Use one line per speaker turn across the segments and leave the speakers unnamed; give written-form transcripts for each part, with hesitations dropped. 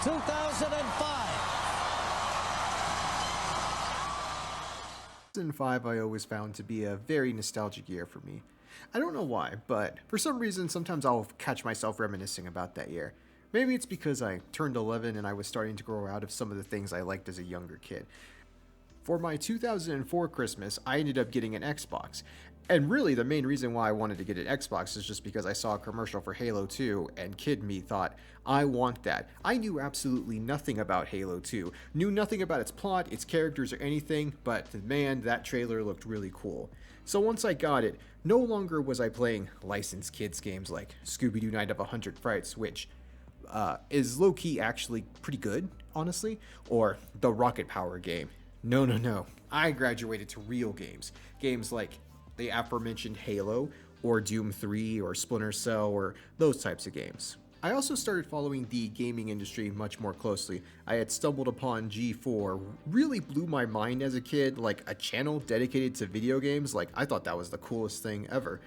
2005 I always found to be a very nostalgic year for me. I don't know why, but for some reason sometimes I'll catch myself reminiscing about that year. Maybe it's because I turned 11 and I was starting to grow out of some of the things I liked as a younger kid. For my 2004 Christmas, I ended up getting an Xbox. And really, the main reason why I wanted to get an Xbox is just because I saw a commercial for Halo 2, and kid me thought, I want that. I knew absolutely nothing about Halo 2, knew nothing about its plot, its characters, or anything, but man, that trailer looked really cool. So once I got it, no longer was I playing licensed kids games like Scooby-Doo Night of 100 Frights, which is low-key actually pretty good, honestly, or the Rocket Power game. No. I graduated to real games. Games like the aforementioned Halo, or Doom 3, or Splinter Cell, or those types of games. I also started following the gaming industry much more closely. I had stumbled upon G4, really blew my mind as a kid, like a channel dedicated to video games, like I thought that was the coolest thing ever.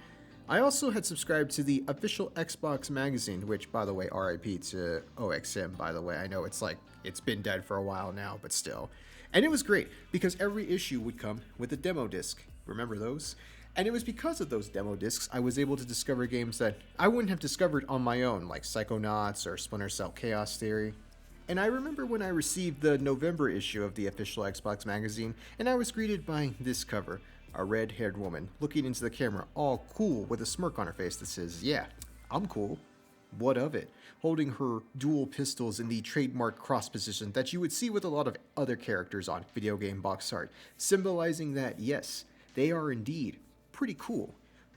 I also had subscribed to the official Xbox magazine, which, by the way, RIP to OXM, by the way. I know it's been dead for a while now, but still. And it was great, because every issue would come with a demo disc. Remember those? And it was because of those demo discs I was able to discover games that I wouldn't have discovered on my own, like Psychonauts or Splinter Cell Chaos Theory. And I remember when I received the November issue of the official Xbox magazine, and I was greeted by this cover. A red-haired woman looking into the camera, all cool with a smirk on her face that says, yeah, I'm cool. What of it? Holding her dual pistols in the trademark cross position that you would see with a lot of other characters on video game box art, symbolizing that, yes, they are indeed pretty cool.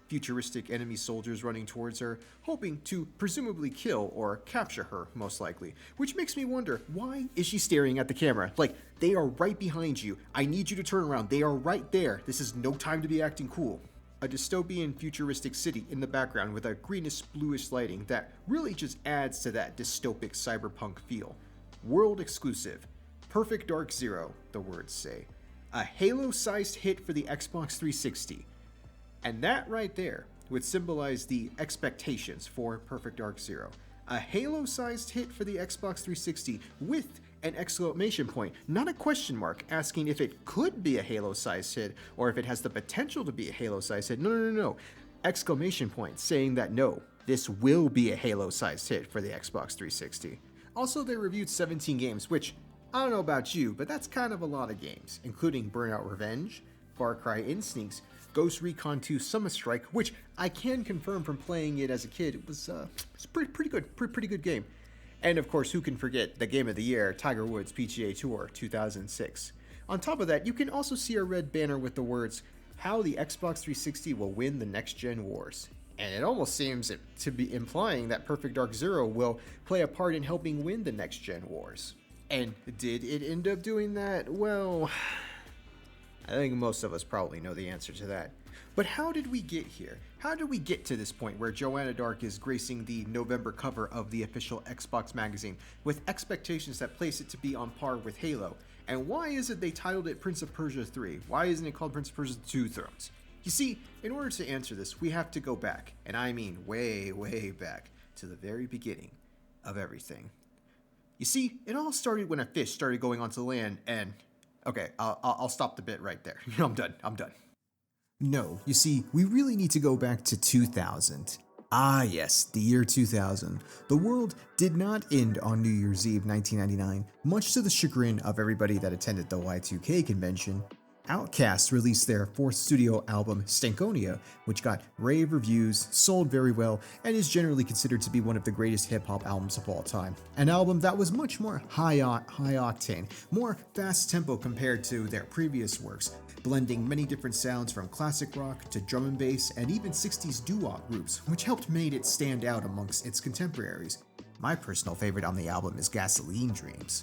Futuristic enemy soldiers running towards her, hoping to presumably kill or capture her, most likely. Which makes me wonder, why is she staring at the camera? Like, they are right behind you. I need you to turn around. They are right there. This is no time to be acting cool. A dystopian futuristic city in the background with a greenish bluish lighting that really just adds to that dystopic cyberpunk feel. World exclusive. Perfect Dark Zero, the words say. A Halo-sized hit for the Xbox 360. And that right there would symbolize the expectations for Perfect Dark Zero. A Halo-sized hit for the Xbox 360 with an exclamation point, not a question mark, asking if it could be a Halo-sized hit or if it has the potential to be a Halo-sized hit. No. Exclamation point, saying that no, this will be a Halo-sized hit for the Xbox 360. Also, they reviewed 17 games, which, I don't know about you, but that's kind of a lot of games, including Burnout Revenge, Far Cry Instincts, Ghost Recon 2 Summer Strike, which I can confirm from playing it as a kid, it was pretty good game. And of course, who can forget the game of the year, Tiger Woods PGA Tour 2006. On top of that, you can also see a red banner with the words, how the Xbox 360 will win the next-gen wars. And it almost seems to be implying that Perfect Dark Zero will play a part in helping win the next-gen wars. And did it end up doing that? Well, I think most of us probably know the answer to that. But how did we get here? How did we get to this point where Joanna Dark is gracing the November cover of the official Xbox magazine with expectations that place it to be on par with Halo? And why is it they titled it Prince of Persia 3? Why isn't it called Prince of Persia 2 Thrones? You see, in order to answer this, we have to go back, and I mean way, way back, to the very beginning of everything. You see, it all started when a fish started going onto land and... Okay, I'll stop the bit right there. I'm done. No, you see, we really need to go back to 2000. Ah yes, the year 2000. The world did not end on New Year's Eve 1999, much to the chagrin of everybody that attended the Y2K convention. Outkast released their fourth studio album, Stankonia, which got rave reviews, sold very well, and is generally considered to be one of the greatest hip-hop albums of all time. An album that was much more high-octane, more fast-tempo compared to their previous works, blending many different sounds from classic rock to drum and bass and even 60s doo-wop groups, which helped made it stand out amongst its contemporaries. My personal favorite on the album is Gasoline Dreams.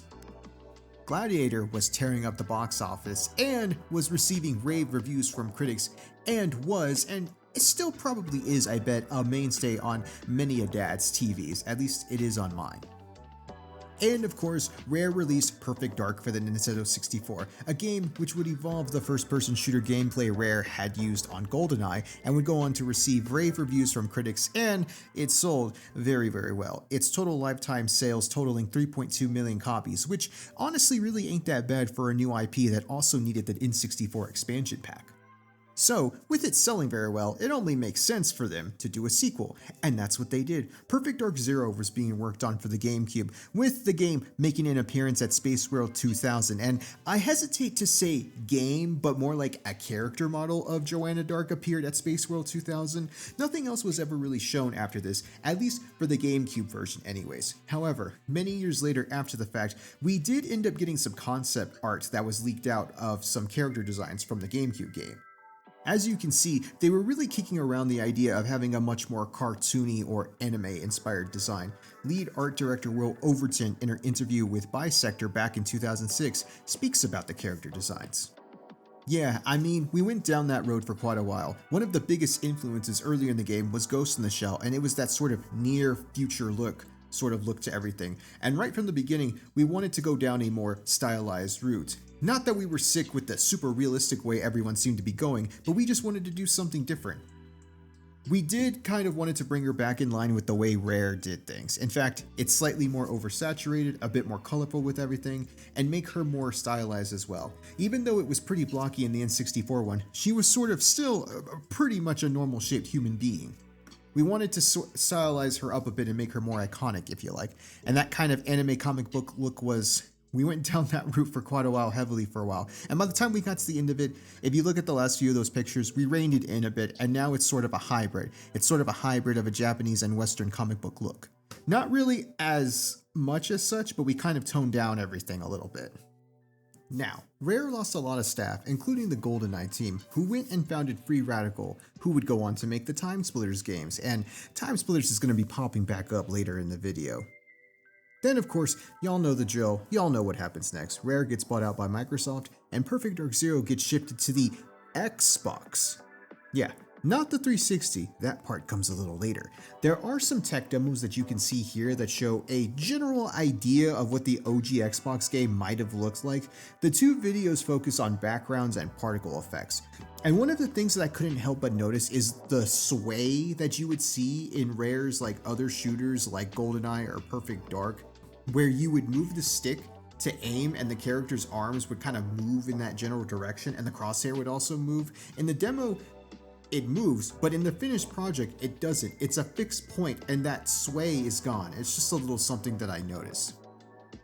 Gladiator was tearing up the box office and was receiving rave reviews from critics and it still probably is, I bet, a mainstay on many a dad's TVs, at least it is on mine. And of course, Rare released Perfect Dark for the Nintendo 64, a game which would evolve the first-person shooter gameplay Rare had used on GoldenEye and would go on to receive rave reviews from critics, and it sold very, very well. Its total lifetime sales totaling 3.2 million copies, which honestly really ain't that bad for a new IP that also needed the N64 expansion pack. So, with it selling very well, it only makes sense for them to do a sequel, and that's what they did. Perfect Dark Zero was being worked on for the GameCube, with the game making an appearance at Space World 2000, and I hesitate to say game, but more like a character model of Joanna Dark appeared at Space World 2000. Nothing else was ever really shown after this, at least for the GameCube version anyways. However, many years later after the fact, we did end up getting some concept art that was leaked out of some character designs from the GameCube game. As you can see, they were really kicking around the idea of having a much more cartoony or anime-inspired design. Lead art director Will Overton, in her interview with Bisector back in 2006, speaks about the character designs. Yeah, I mean, we went down that road for quite a while. One of the biggest influences earlier in the game was Ghost in the Shell, and it was that sort of near-future look to everything. And right from the beginning, we wanted to go down a more stylized route. Not that we were sick with the super realistic way everyone seemed to be going, but we just wanted to do something different. We did kind of wanted to bring her back in line with the way Rare did things. In fact, it's slightly more oversaturated, a bit more colorful with everything, and make her more stylized as well. Even though it was pretty blocky in the N64 one, she was sort of still pretty much a normal shaped human being. We wanted to stylize her up a bit and make her more iconic, if you like, and that kind of anime comic book look we went down that route for quite a while, heavily for a while. And by the time we got to the end of it, if you look at the last few of those pictures, we reined it in a bit, and now it's sort of a hybrid. It's sort of a hybrid of a Japanese and Western comic book look. Not really as much as such, but we kind of toned down everything a little bit. Now, Rare lost a lot of staff, including the GoldenEye team, who went and founded Free Radical, who would go on to make the Time Splitters games, and Time Splitters is going to be popping back up later in the video. Then, of course, y'all know the drill, y'all know what happens next. Rare gets bought out by Microsoft, and Perfect Dark Zero gets shifted to the Xbox. Yeah, not the 360, that part comes a little later. There are some tech demos that you can see here that show a general idea of what the OG Xbox game might have looked like. The two videos focus on backgrounds and particle effects. And one of the things that I couldn't help but notice is the sway that you would see in Rare's like other shooters like GoldenEye or Perfect Dark, where you would move the stick to aim and the character's arms would kind of move in that general direction and the crosshair would also move. In the demo, it moves, but in the finished project, it doesn't. It's a fixed point and that sway is gone. It's just a little something that I noticed.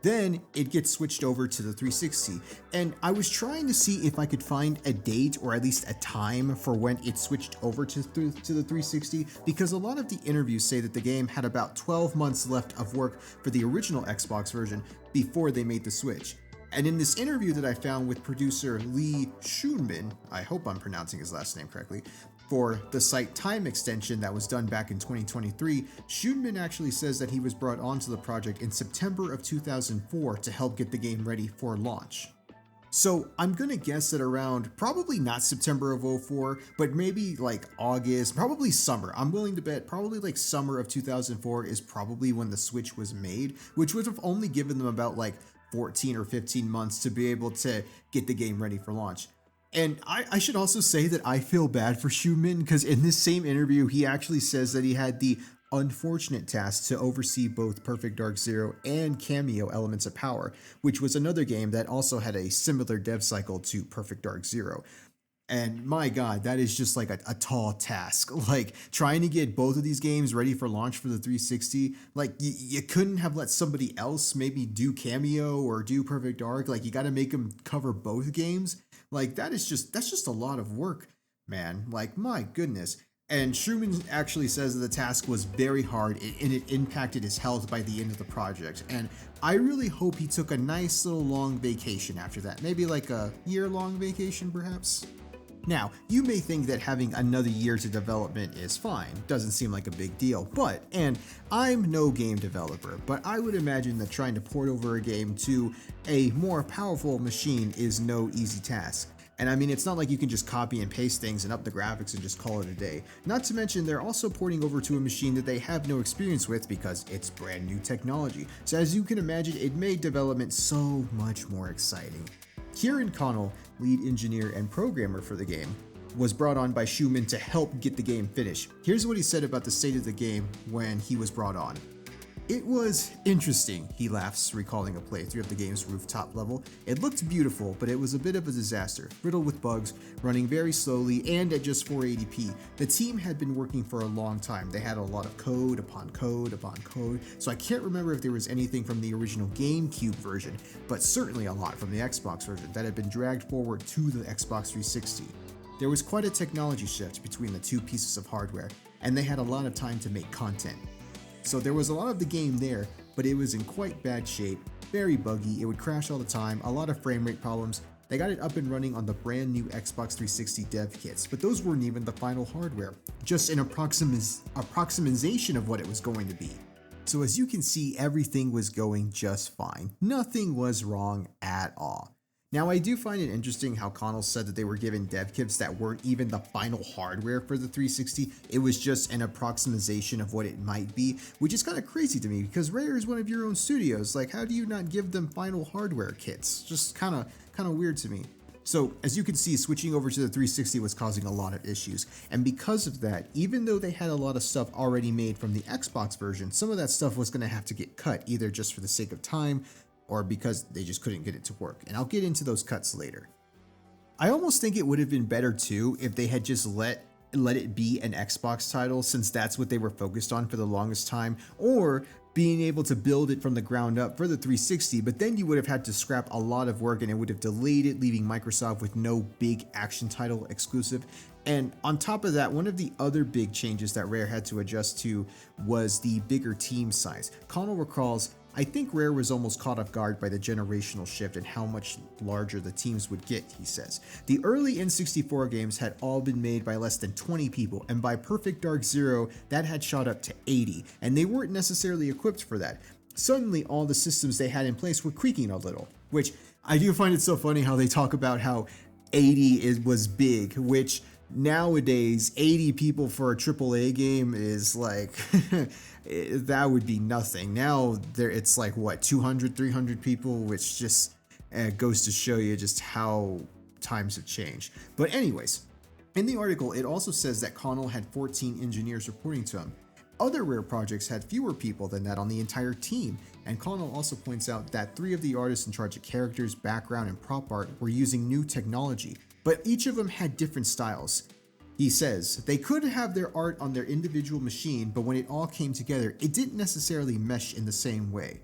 Then it gets switched over to the 360, and I was trying to see if I could find a date or at least a time for when it switched over to the 360, because a lot of the interviews say that the game had about 12 months left of work for the original Xbox version before they made the switch. And in this interview that I found with producer Lee Schoonman, I hope I'm pronouncing his last name correctly, for the site Time Extension that was done back in 2023, Schoonman actually says that he was brought onto the project in September of 2004 to help get the game ready for launch. So I'm gonna guess that around, probably not September of 04, but maybe like August, probably summer. I'm willing to bet probably like summer of 2004 is probably when the Switch was made, which would have only given them about like 14 or 15 months to be able to get the game ready for launch. And I should also say that I feel bad for Schoonman, because in this same interview, he actually says that he had the unfortunate task to oversee both Perfect Dark Zero and Cameo Elements of Power, which was another game that also had a similar dev cycle to Perfect Dark Zero. And my God, that is just like a tall task. Like trying to get both of these games ready for launch for the 360, like you couldn't have let somebody else maybe do Cameo or do Perfect Dark. Like you got to make them cover both games. Like that's just a lot of work, man. Like my goodness. And Schoonman actually says that the task was very hard and it impacted his health by the end of the project. And I really hope he took a nice little long vacation after that. Maybe like a year-long vacation, perhaps? Now, you may think that having another year to development is fine, doesn't seem like a big deal, and I'm no game developer, but I would imagine that trying to port over a game to a more powerful machine is no easy task. And I mean, it's not like you can just copy and paste things and up the graphics and just call it a day. Not to mention, they're also porting over to a machine that they have no experience with because it's brand new technology. So as you can imagine, it made development so much more exciting. Kieran Connell, lead engineer and programmer for the game, was brought on by Schumann to help get the game finished. Here's what he said about the state of the game when he was brought on. "It was interesting," he laughs, recalling a playthrough of the game's rooftop level. "It looked beautiful, but it was a bit of a disaster, riddled with bugs, running very slowly, and at just 480p. The team had been working for a long time. They had a lot of code upon code upon code, so I can't remember if there was anything from the original GameCube version, but certainly a lot from the Xbox version that had been dragged forward to the Xbox 360. There was quite a technology shift between the two pieces of hardware, and they had a lot of time to make content. So there was a lot of the game there, but it was in quite bad shape, very buggy, it would crash all the time, a lot of frame rate problems. They got it up and running on the brand new Xbox 360 dev kits, but those weren't even the final hardware, just an approximation of what it was going to be. So as you can see, everything was going just fine. Nothing was wrong at all. Now, I do find it interesting how Connell said that they were given dev kits that weren't even the final hardware for the 360. It was just an approximation of what it might be, which is kind of crazy to me because Rare is one of your own studios. Like, how do you not give them final hardware kits? Just kind of weird to me. So, as you can see, switching over to the 360 was causing a lot of issues. And because of that, even though they had a lot of stuff already made from the Xbox version, some of that stuff was going to have to get cut, either just for the sake of time, or because they just couldn't get it to work. And I'll get into those cuts later. I almost think it would have been better too if they had just let it be an Xbox title, since that's what they were focused on for the longest time, or being able to build it from the ground up for the 360, but then you would have had to scrap a lot of work and it would have delayed it, leaving Microsoft with no big action title exclusive. And on top of that, one of the other big changes that Rare had to adjust to was the bigger team size. Connell recalls, "I think Rare was almost caught off guard by the generational shift and how much larger the teams would get," he says. "The early N64 games had all been made by less than 20 people, and by Perfect Dark Zero, that had shot up to 80, and they weren't necessarily equipped for that. Suddenly, all the systems they had in place were creaking a little," which I do find it so funny how they talk about how 80 was big, which nowadays 80 people for a AAA game is like that would be nothing. Now it's like what, 200 300 people, which just goes to show you just how times have changed. But anyways, in the article it also says that Connell had 14 engineers reporting to him. Other Rare projects had fewer people than that on the entire team, and Connell also points out that 3 of the artists in charge of characters, background, and prop art were using new technology, but each of them had different styles. He says, "They could have their art on their individual machine, but when it all came together, it didn't necessarily mesh in the same way."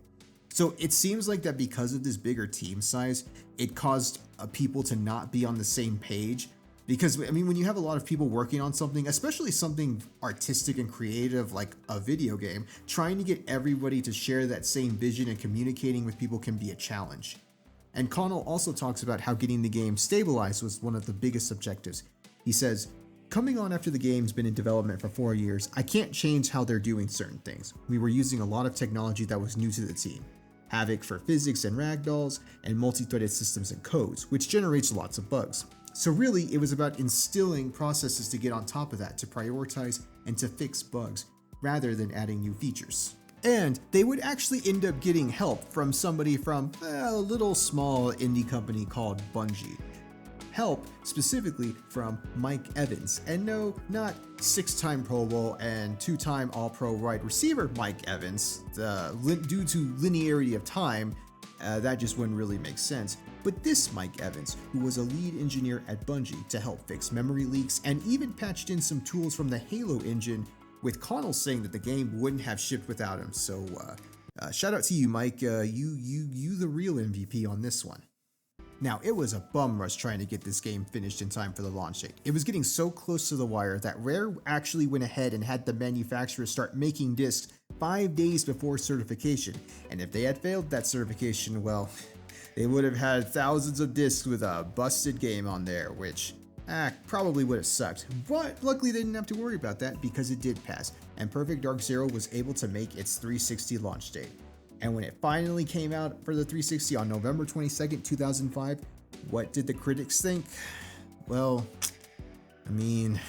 So it seems like that because of this bigger team size, it caused people to not be on the same page. Because, I mean, when you have a lot of people working on something, especially something artistic and creative like a video game, trying to get everybody to share that same vision and communicating with people can be a challenge. And Connell also talks about how getting the game stabilized was one of the biggest objectives. He says, "Coming on after the game's been in development for 4 years, I can't change how they're doing certain things. We were using a lot of technology that was new to the team. Havoc for physics and ragdolls, and multi-threaded systems and codes, which generates lots of bugs. So really, it was about instilling processes to get on top of that, to prioritize and to fix bugs, rather than adding new features." And they would actually end up getting help from somebody from a little small indie company called Bungie. Help specifically from Mike Evans. And no, not 6-time Pro Bowl and 2-time All-Pro wide receiver Mike Evans. Due to linearity of time, that just wouldn't really make sense. But this Mike Evans, who was a lead engineer at Bungie to help fix memory leaks and even patched in some tools from the Halo engine, with Connell saying that the game wouldn't have shipped without him. So shout out to you, Mike. You the real MVP on this one. Now, it was a bum rush trying to get this game finished in time for the launch date. It was getting so close to the wire that Rare actually went ahead and had the manufacturer start making discs 5 days before certification. And if they had failed that certification, well, they would have had thousands of discs with a busted game on there, which probably would have sucked. But luckily they didn't have to worry about that because it did pass, and Perfect Dark Zero was able to make its 360 launch date. And when it finally came out for the 360 on November 22nd, 2005, What did the critics think? Well, I mean,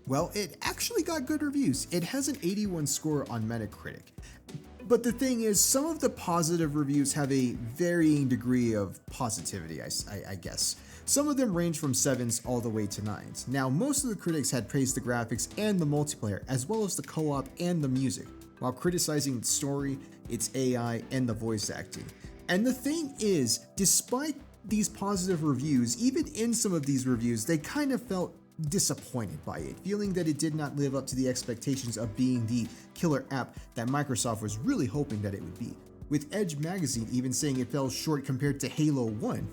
well, it actually got good reviews. It has an 81 score on Metacritic. But the thing is, some of the positive reviews have a varying degree of positivity, I guess. Some of them range from 7s all the way to 9s. Now, most of the critics had praised the graphics and the multiplayer, as well as the co-op and the music, while criticizing the story, its AI, and the voice acting. And the thing is, despite these positive reviews, even in some of these reviews, they kind of felt disappointed by it, feeling that it did not live up to the expectations of being the killer app that Microsoft was really hoping that it would be. With Edge magazine even saying it fell short compared to Halo 1,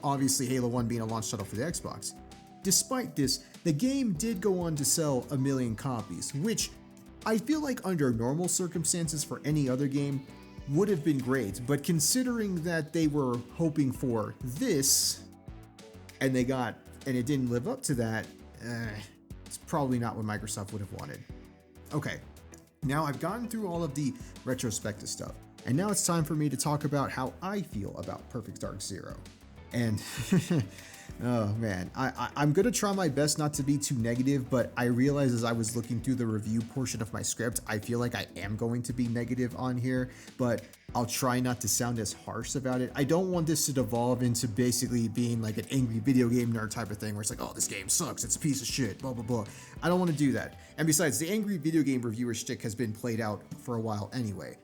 obviously Halo 1 being a launch title for the Xbox. Despite this, the game did go on to sell 1 million copies, which I feel like under normal circumstances for any other game would have been great, but considering that they were hoping for this and it didn't live up to that, it's probably not what Microsoft would have wanted. Okay, now I've gotten through all of the retrospective stuff, and now it's time for me to talk about how I feel about Perfect Dark Zero. And oh man, I'm gonna try my best not to be too negative, but I realized as I was looking through the review portion of my script, I feel like I am going to be negative on here, but I'll try not to sound as harsh about it. I don't want this to devolve into basically being like an angry video game nerd type of thing where it's like, oh, this game sucks, it's a piece of shit, blah, blah, blah. I don't want to do that. And besides, the angry video game reviewer shtick has been played out for a while anyway.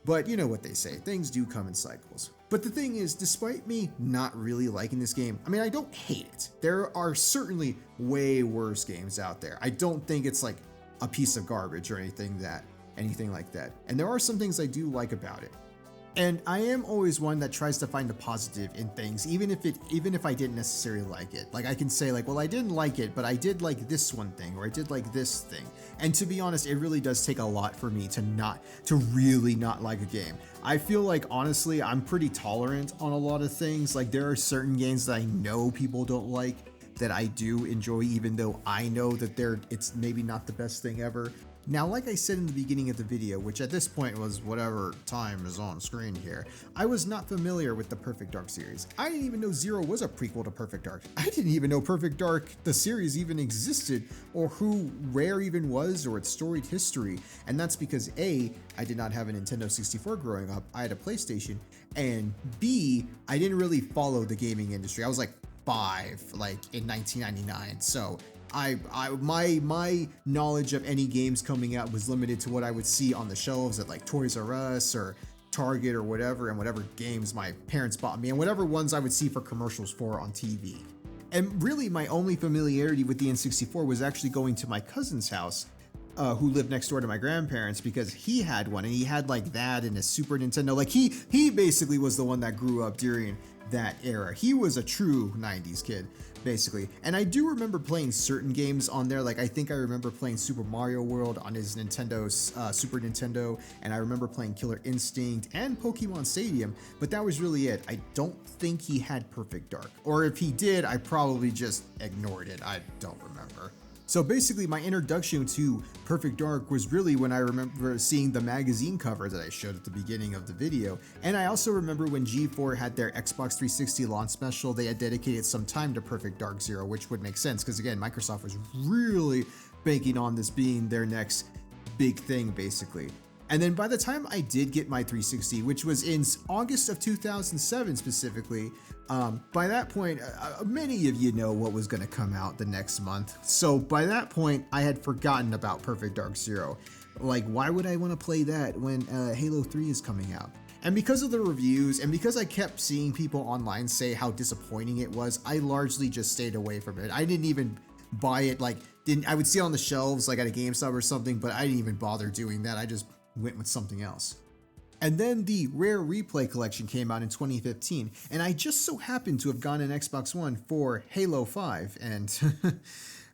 But you know what they say, things do come in cycles. But the thing is, despite me not really liking this game, I mean, I don't hate it. There are certainly way worse games out there. I don't think it's like a piece of garbage or anything like that. And there are some things I do like about it. And I am always one that tries to find the positive in things, even if I didn't necessarily like it. Like I can say like, well, I didn't like it, but I did like this one thing, or I did like this thing. And to be honest, it really does take a lot for me to really not like a game. I feel like honestly, I'm pretty tolerant on a lot of things. Like there are certain games that I know people don't like that I do enjoy, even though I know that it's maybe not the best thing ever. Now, like I said in the beginning of the video, which at this point was whatever time is on screen here, I was not familiar with the Perfect Dark series. I didn't even know Zero was a prequel to Perfect Dark. I didn't even know Perfect Dark, the series, even existed, or who Rare even was, or its storied history. And that's because A, I did not have a Nintendo 64 growing up, I had a PlayStation, and B, I didn't really follow the gaming industry. I was like 5, like in 1999, so my knowledge of any games coming out was limited to what I would see on the shelves at like Toys R Us or Target or whatever, and whatever games my parents bought me, and whatever ones I would see for commercials for on TV. And really my only familiarity with the N64 was actually going to my cousin's house, who lived next door to my grandparents, because he had one, and he had like that and a Super Nintendo. Like he basically was the one that grew up during that era. He was a true 90s kid, basically. And I do remember playing certain games on there. Like I think I remember playing Super Mario World on his Super Nintendo, and I remember playing Killer Instinct and Pokemon Stadium, but that was really it. I don't think he had Perfect Dark, or if he did, I probably just ignored it. I don't remember. So basically my introduction to Perfect Dark was really when I remember seeing the magazine cover that I showed at the beginning of the video. And I also remember when G4 had their Xbox 360 launch special, they had dedicated some time to Perfect Dark Zero, which would make sense because again, Microsoft was really banking on this being their next big thing basically. And then by the time I did get my 360, which was in August of 2007 specifically, by that point, many of you know what was going to come out the next month. So by that point, I had forgotten about Perfect Dark Zero. Like, why would I want to play that when Halo 3 is coming out? And because of the reviews, and because I kept seeing people online say how disappointing it was, I largely just stayed away from it. I didn't even buy it. I would see it on the shelves, like at a GameStop or something, but I didn't even bother doing that. I just went with something else. And then the Rare Replay Collection came out in 2015, and I just so happened to have gotten an Xbox One for Halo 5, and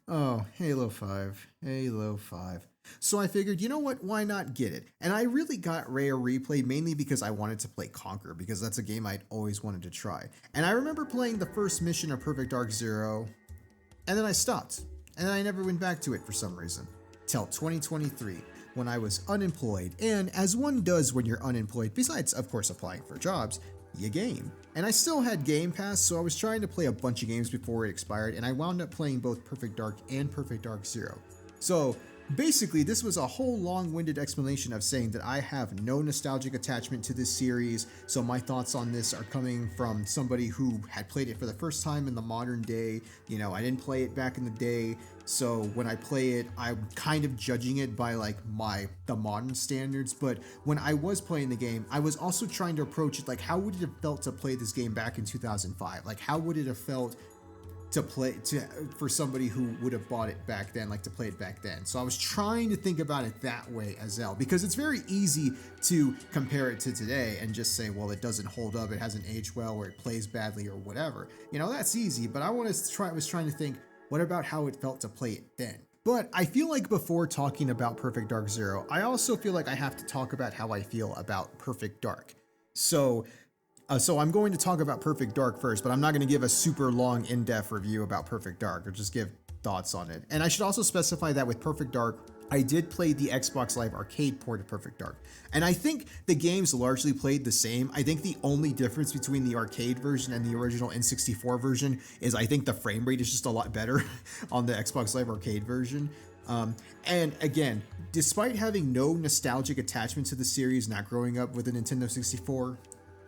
oh, Halo 5. So I figured, you know what, why not get it? And I really got Rare Replay mainly because I wanted to play Conquer, because that's a game I'd always wanted to try. And I remember playing the first mission of Perfect Dark Zero, and then I stopped, and I never went back to it for some reason, till 2023. When I was unemployed, and as one does when you're unemployed, besides of course applying for jobs, you game. And I still had Game Pass, so I was trying to play a bunch of games before it expired, and I wound up playing both Perfect Dark and Perfect Dark Zero. So basically, this was a whole long-winded explanation of saying that I have no nostalgic attachment to this series, so my thoughts on this are coming from somebody who had played it for the first time in the modern day. You know, I didn't play it back in the day, so when I play it, I'm kind of judging it by like the modern standards. But when I was playing the game, I was also trying to approach it like, how would it have felt to play this game back in 2005? Like, how would it have felt for somebody who would have bought it back then, like to play it back then. So I was trying to think about it that way as well, because it's very easy to compare it to today and just say, well, it doesn't hold up, it hasn't aged well, or it plays badly, or whatever. You know, that's easy, but I was trying to think, what about how it felt to play it then? But I feel like before talking about Perfect Dark Zero, I also feel like I have to talk about how I feel about Perfect Dark. So I'm going to talk about Perfect Dark first, but I'm not going to give a super long, in-depth review about Perfect Dark, or just give thoughts on it. And I should also specify that with Perfect Dark, I did play the Xbox Live Arcade port of Perfect Dark. And I think the games largely played the same. I think the only difference between the arcade version and the original N64 version is I think the frame rate is just a lot better on the Xbox Live Arcade version. And again, despite having no nostalgic attachment to the series, not growing up with a Nintendo 64,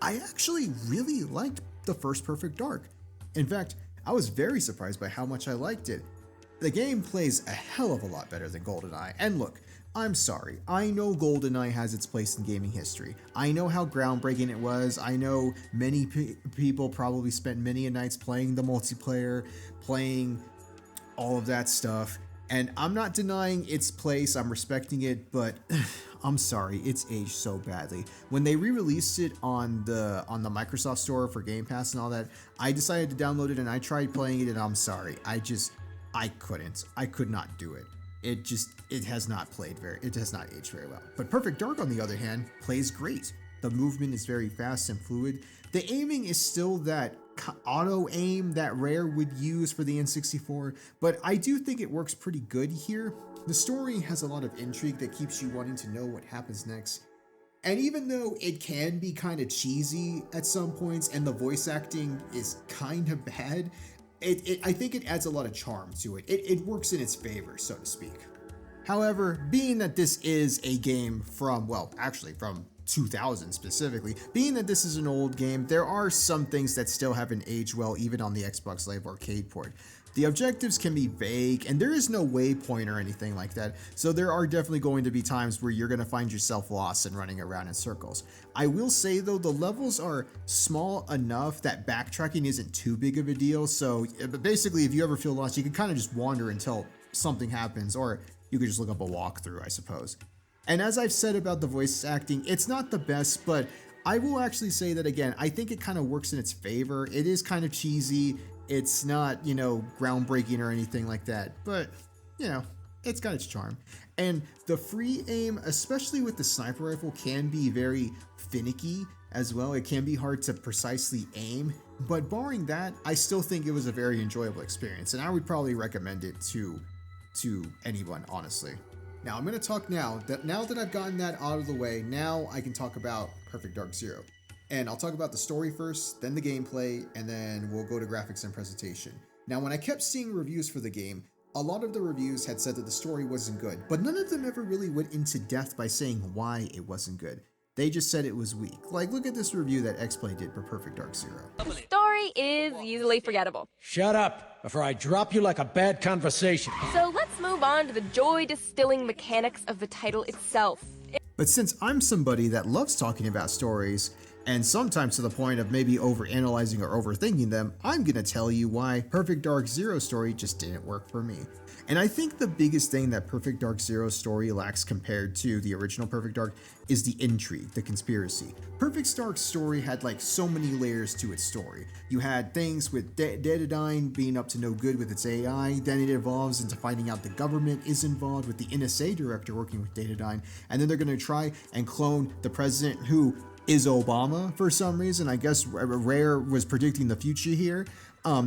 I actually really liked the first Perfect Dark. In fact, I was very surprised by how much I liked it. The game plays a hell of a lot better than GoldenEye. And look, I'm sorry, I know GoldenEye has its place in gaming history. I know how groundbreaking it was. I know many people probably spent many nights playing the multiplayer, playing all of that stuff. And I'm not denying its place, I'm respecting it, but I'm sorry, it's aged so badly. When they re-released it on the Microsoft Store for Game Pass and all that, I decided to download it and I tried playing it, and I'm sorry, I could not do it. It has not aged very well. But Perfect Dark, on the other hand, plays great. The movement is very fast and fluid. The aiming is still that auto aim that Rare would use for the N64, but I do think it works pretty good here. The story has a lot of intrigue that keeps you wanting to know what happens next. And even though it can be kind of cheesy at some points and the voice acting is kind of bad, I think it adds a lot of charm to it. It works in its favor, so to speak. However, being that this is a game from 2000 specifically, being that this is an old game, there are some things that still haven't aged well even on the Xbox Live Arcade port. The objectives can be vague, and there is no waypoint or anything like that, so there are definitely going to be times where you're going to find yourself lost and running around in circles. I will say though, the levels are small enough that backtracking isn't too big of a deal, so basically if you ever feel lost, you can kind of just wander until something happens, or you could just look up a walkthrough, I suppose. And as I've said about the voice acting, it's not the best, but I will actually say that again, I think it kind of works in its favor. It is kind of cheesy. It's not, groundbreaking or anything like that, but, it's got its charm. And the free aim, especially with the sniper rifle, can be very finicky as well. It can be hard to precisely aim, but barring that, I still think it was a very enjoyable experience, and I would probably recommend it to anyone, honestly. Now I'm going to talk now that I've gotten that out of the way, now I can talk about Perfect Dark Zero. And I'll talk about the story first, then the gameplay, and then we'll go to graphics and presentation. Now, when I kept seeing reviews for the game, a lot of the reviews had said that the story wasn't good, but none of them ever really went into depth by saying why it wasn't good. They just said it was weak. Like, look at this review that XPlay did for Perfect Dark Zero.
The story is easily forgettable.
Shut up, before I drop you like a bad conversation.
So let's move on to the joy-distilling mechanics of the title itself.
But since I'm somebody that loves talking about stories, and sometimes to the point of maybe overanalyzing or overthinking them, I'm gonna tell you why Perfect Dark Zero's story just didn't work for me. And I think the biggest thing that Perfect Dark Zero's story lacks compared to the original Perfect Dark is the intrigue, the conspiracy. Perfect Dark's story had like so many layers to its story. You had things with Datadyne being up to no good with its AI, then it evolves into finding out the government is involved with the NSA director working with Datadyne, and then they're gonna try and clone the president who is Obama for some reason. I guess Rare was predicting the future here,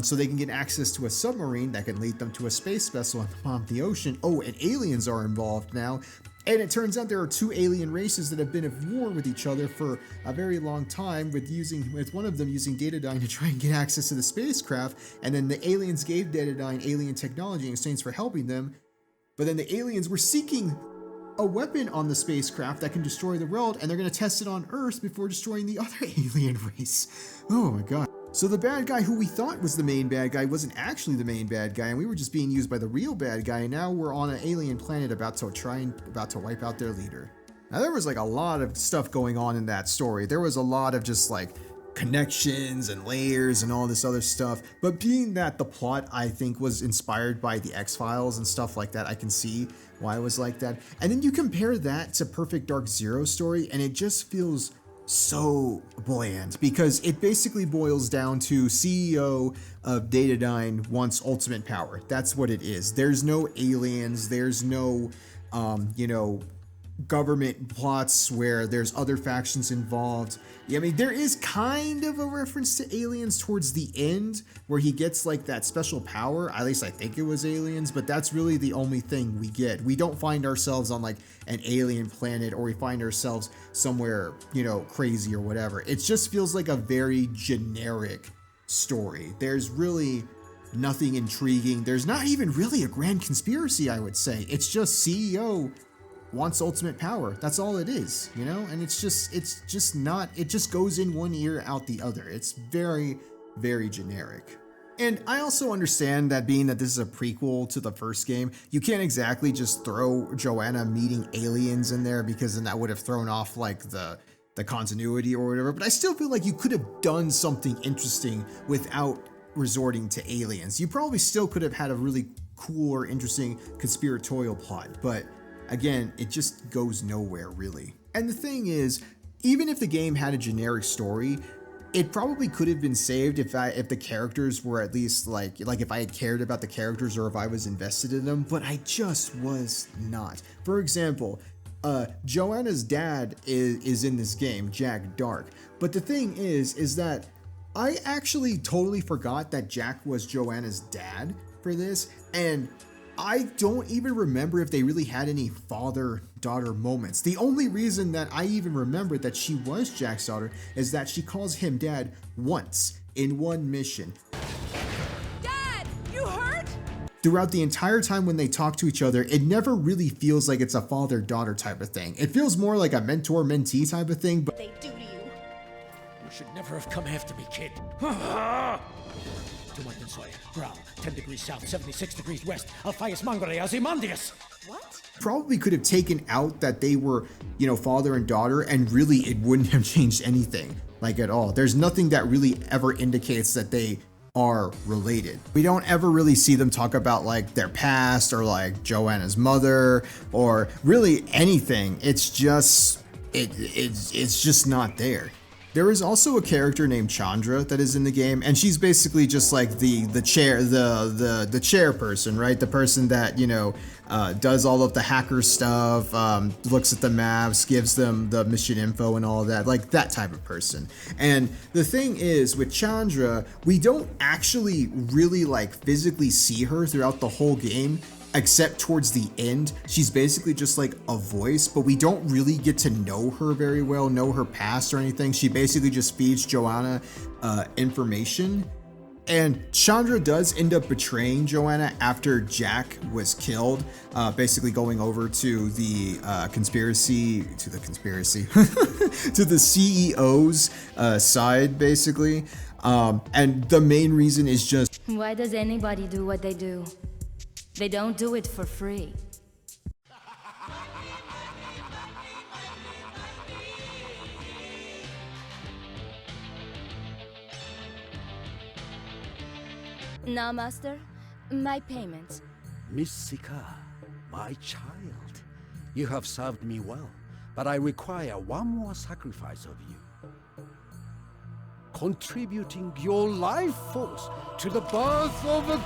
so they can get access to a submarine that can lead them to a space vessel and bomb the ocean. Oh, and aliens are involved now. And it turns out there are two alien races that have been at war with each other for a very long time, with one of them using Datadyne to try and get access to the spacecraft, and then the aliens gave Datadyne alien technology in exchange for helping them. But then the aliens were seeking a weapon on the spacecraft that can destroy the world, and they're going to test it on Earth before destroying the other alien race. Oh my god. So the bad guy who we thought was the main bad guy wasn't actually the main bad guy, and we were just being used by the real bad guy, and now we're on an alien planet about to wipe out their leader. Now there was like a lot of stuff going on in that story. There was a lot of just like connections and layers and all this other stuff, but being that the plot I think was inspired by the X-Files and stuff like that, I can see why it was like that. And then you compare that to Perfect Dark Zero story, and it just feels so bland, because it basically boils down to CEO of Datadyne wants ultimate power. That's what it is. There's no aliens, there's no government plots where there's other factions involved. Yeah, I mean, there is kind of a reference to aliens towards the end where he gets like that special power. At least I think it was aliens, but that's really the only thing we get. We don't find ourselves on like an alien planet, or we find ourselves somewhere, crazy or whatever. It just feels like a very generic story. There's really nothing intriguing. There's not even really a grand conspiracy, I would say. It's just CEO wants ultimate power. That's all it is, and it just goes in one ear out the other. It's very, very generic. And I also understand that being that this is a prequel to the first game, you can't exactly just throw Joanna meeting aliens in there, because then that would have thrown off like the continuity or whatever. But I still feel like you could have done something interesting without resorting to aliens. You probably still could have had a really cool or interesting conspiratorial plot, but again, it just goes nowhere really. And the thing is, even if the game had a generic story, it probably could have been saved if the characters were at least like if I had cared about the characters, or if I was invested in them, but I just was not. For example, Joanna's dad is in this game, Jack Dark. But the thing is that I actually totally forgot that Jack was Joanna's dad for this, and I don't even remember if they really had any father-daughter moments. The only reason that I even remembered that she was Jack's daughter is that she calls him dad once in one mission.
Dad, you hurt?
Throughout the entire time when they talk to each other, it never really feels like it's a father-daughter type of thing. It feels more like a mentor-mentee type of thing, but
They do to you.
You should never have come after me, kid. 2 months soy, ground, 10 degrees south, 76 degrees west, Alphaeus Mongoliae, Ozymandias.
What?
probably could have taken out that they were, father and daughter, and really it wouldn't have changed anything, like at all. There's nothing that really ever indicates that they are related. We don't ever really see them talk about like their past or like Joanna's mother or really anything. It's just, it's just not there. There is also a character named Chandra that is in the game, and she's basically just like the chairperson, right? The person that does all of the hacker stuff, looks at the maps, gives them the mission info and all of that, like that type of person. And the thing is, with Chandra, we don't actually really like physically see her throughout the whole game, except towards the end. She's basically just like a voice, but we don't really get to know her very well, know her past or anything. She basically just feeds Joanna information. And Chandra does end up betraying Joanna after Jack was killed, basically going over to the conspiracy, to the CEO's side, basically. And the main reason is just,
why does anybody do what they do? They don't do it for free. Now, Master, my payment.
Miss Sika, my child, you have served me well, but I require one more sacrifice of you. Contributing your life force to the birth of a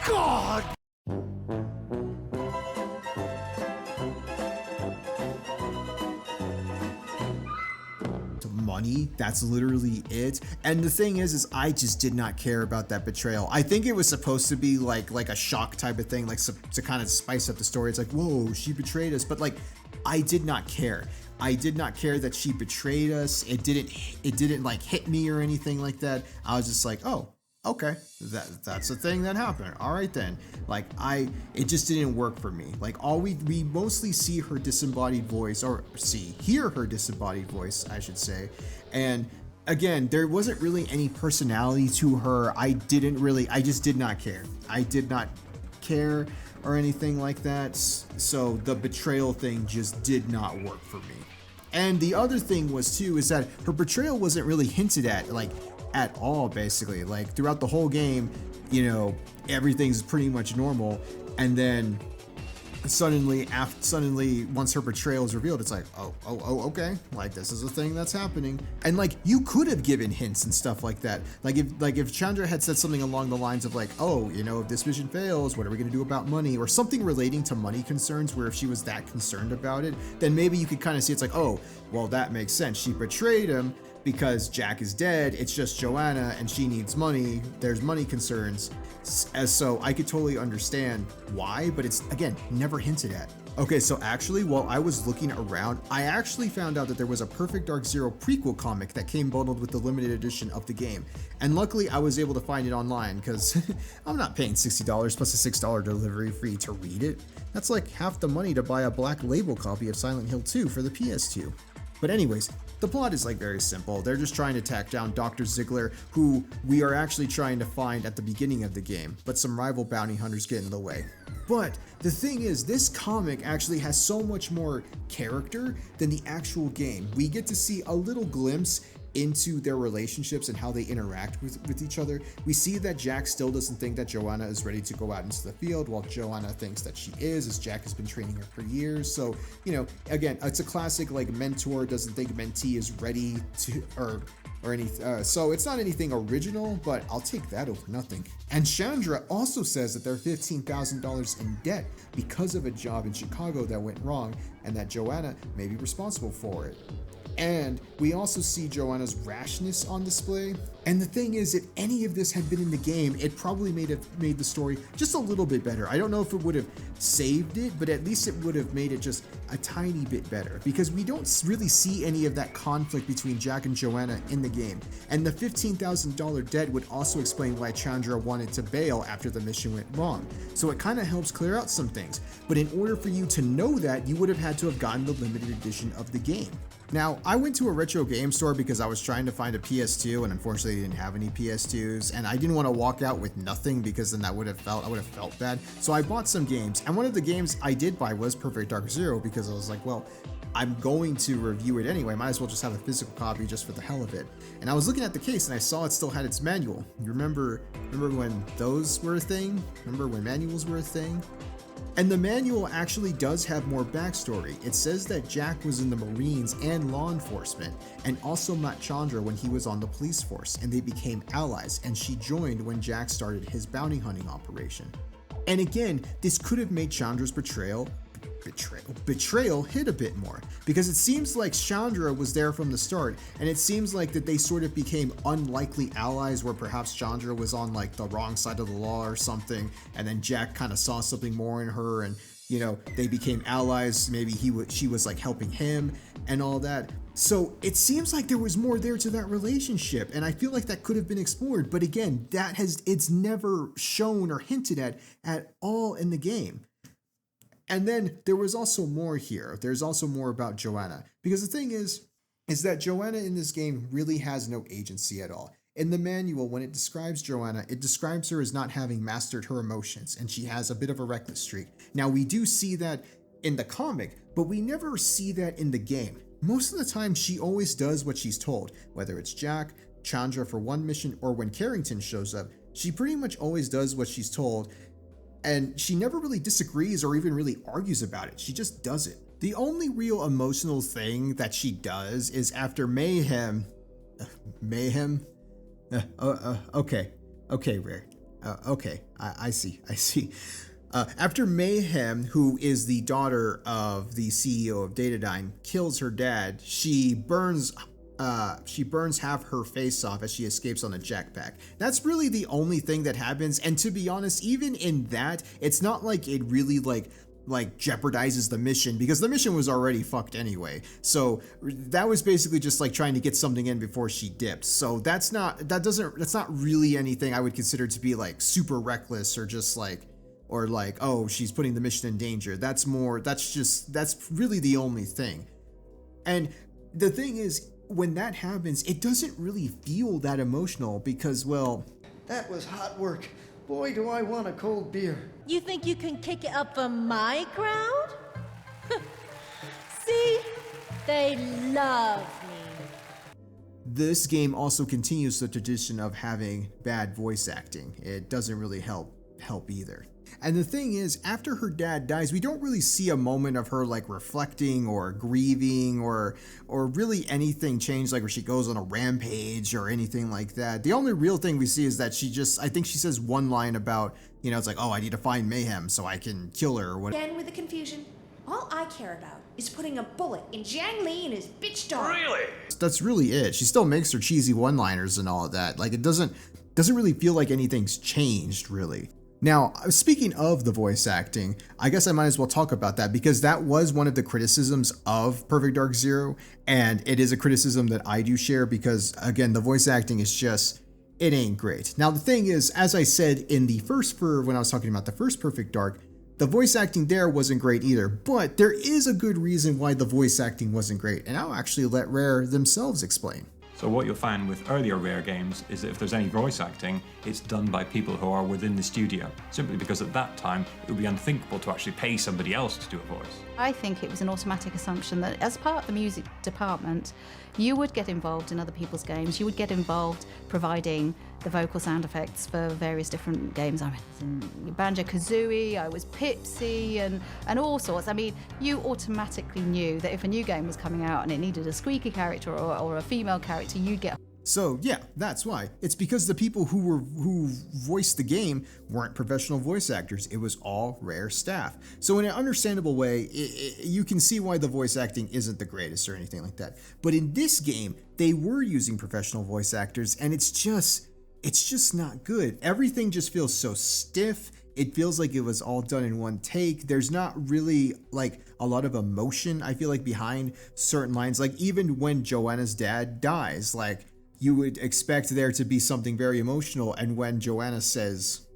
god!
money. That's literally it. And the thing is I just did not care about that betrayal. I think it was supposed to be like a shock type of thing, like to kind of spice up the story. It's like, whoa, she betrayed us. But like, I did not care. I did not care that she betrayed us. It didn't like hit me or anything like that. I was just like, oh, okay, that's a thing that happened. All right then. Like it just didn't work for me. Like we mostly see her disembodied voice, or hear her disembodied voice, I should say. And again, there wasn't really any personality to her. I just did not care. I did not care or anything like that. So the betrayal thing just did not work for me. And the other thing was too, is that her betrayal wasn't really hinted at, like, at all, basically. Like throughout the whole game, you know, everything's pretty much normal, and then suddenly once her betrayal is revealed, it's like, oh, okay, like this is a thing that's happening. And like, you could have given hints and stuff like that. Like if Chandra had said something along the lines of like, oh, you know, if this mission fails, what are we going to do about money, or something relating to money concerns, where if she was that concerned about it, then maybe you could kind of see it's like, oh, well, that makes sense. She betrayed him because Jack is dead. It's just Joanna and she needs money. There's money concerns. So I could totally understand why, but it's, again, never hinted at. Okay, so actually, while I was looking around, I actually found out that there was a Perfect Dark Zero prequel comic that came bundled with the limited edition of the game. And luckily, I was able to find it online, because I'm not paying $60 plus a $6 delivery fee to read it. That's like half the money to buy a black label copy of Silent Hill 2 for the PS2. But anyways, the plot is like very simple. They're just trying to track down Dr. Ziegler, who we are actually trying to find at the beginning of the game, but some rival bounty hunters get in the way. But the thing is, this comic actually has so much more character than the actual game. We get to see a little glimpse into their relationships and how they interact with each other. We see that Jack still doesn't think that Joanna is ready to go out into the field, while Joanna thinks that she is, as Jack has been training her for years. So, you know, again, it's a classic, like, mentor doesn't think mentee is ready to, or anything. So it's not anything original, but I'll take that over nothing. And Chandra also says that they're $15,000 in debt because of a job in Chicago that went wrong, and that Joanna may be responsible for it. And we also see Joanna's rashness on display. And the thing is, if any of this had been in the game, it probably made the story just a little bit better. I don't know if it would have saved it, but at least it would have made it just a tiny bit better, because we don't really see any of that conflict between Jack and Joanna in the game. And the $15,000 debt would also explain why Chandra wanted to bail after the mission went wrong. So it kind of helps clear out some things. But in order for you to know that, you would have had to have gotten the limited edition of the game. Now, I went to a retro game store because I was trying to find a PS2, and unfortunately they didn't have any PS2s, and I didn't want to walk out with nothing, because then I would have felt bad. So I bought some games, and one of the games I did buy was Perfect Dark Zero, because I was like, well, I'm going to review it anyway, might as well just have a physical copy just for the hell of it. And I was looking at the case and I saw it still had its manual. You remember when those were a thing? Remember when manuals were a thing? And the manual actually does have more backstory. It says that Jack was in the Marines and law enforcement, and also met Chandra when he was on the police force, and they became allies, and she joined when Jack started his bounty hunting operation. And again, this could have made Chandra's betrayal hit a bit more, because it seems like Chandra was there from the start, and it seems like that they sort of became unlikely allies, where perhaps Chandra was on like the wrong side of the law or something, and then Jack kind of saw something more in her, and you know, they became allies. Maybe she was like helping him and all that. So it seems like there was more there to that relationship, and I feel like that could have been explored, but again, it's never shown or hinted at all in the game. And then there was also more here. There's also more about Joanna, because the thing is that Joanna in this game really has no agency at all. In the manual, when it describes Joanna, it describes her as not having mastered her emotions, and she has a bit of a reckless streak. Now, we do see that in the comic, but we never see that in the game. Most of the time, she always does what she's told, whether it's Jack, Chandra for one mission, or when Carrington shows up. She pretty much always does what she's told, and she never really disagrees or even really argues about it. She just does it. The only real emotional thing that she does is after Mayhem. Okay, Rare. Okay, I see. After Mayhem, who is the daughter of the CEO of Datadyne, kills her dad, she burns she burns half her face off as she escapes on a jetpack. That's really the only thing that happens, and to be honest, even in that, it's not like it really like jeopardizes the mission, because the mission was already fucked anyway. So that was basically just like trying to get something in before she dipped. So that's not really anything I would consider to be like super reckless or just like, or like, oh, she's putting the mission in danger. That's really the only thing. And the thing is, when that happens, it doesn't really feel that emotional because, well,
that was hot work. Boy, do I want a cold beer.
You think you can kick it up for my crowd? See? They love me.
This game also continues the tradition of having bad voice acting. It doesn't really help either. And the thing is, after her dad dies, we don't really see a moment of her like reflecting or grieving or really anything change, like where she goes on a rampage or anything like that. The only real thing we see is that I think she says one line about, it's like, oh, I need to find Mayhem so I can kill her or whatever.
Again with the confusion. All I care about is putting a bullet in Jiang Li and his bitch dog.
Really?
That's really it. She still makes her cheesy one-liners and all of that. Like, it doesn't really feel like anything's changed, really. Now, speaking of the voice acting, I guess I might as well talk about that because that was one of the criticisms of Perfect Dark Zero, and it is a criticism that I do share because, again, the voice acting is just, it ain't great. Now, the thing is, as I said in when I was talking about the first Perfect Dark, the voice acting there wasn't great either, but there is a good reason why the voice acting wasn't great, and I'll actually let Rare themselves explain.
So what you'll find with earlier Rare games is that if there's any voice acting, it's done by people who are within the studio, simply because at that time it would be unthinkable to actually pay somebody else to do a voice.
I think it was an automatic assumption that as part of the music department, you would get involved in other people's games, you would get involved providing the vocal sound effects for various different games. I was in Banjo-Kazooie, I was Pipsy, and all sorts. I mean, you automatically knew that if a new game was coming out and it needed a squeaky character or a female character, you'd get.
So yeah, that's why. It's because the people who voiced the game weren't professional voice actors. It was all Rare staff. So in an understandable way, you can see why the voice acting isn't the greatest or anything like that. But in this game, they were using professional voice actors, and it's just not good. Everything just feels so stiff. It feels like it was all done in one take. There's not really like a lot of emotion, I feel like, behind certain lines. Like even when Joanna's dad dies, like you would expect there to be something very emotional, and when Joanna says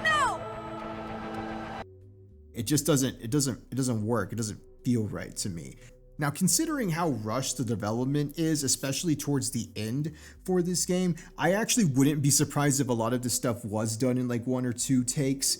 no, it doesn't work. It doesn't feel right to me. Now, considering how rushed the development is, especially towards the end for this game, I actually wouldn't be surprised if a lot of this stuff was done in like 1 or 2 takes,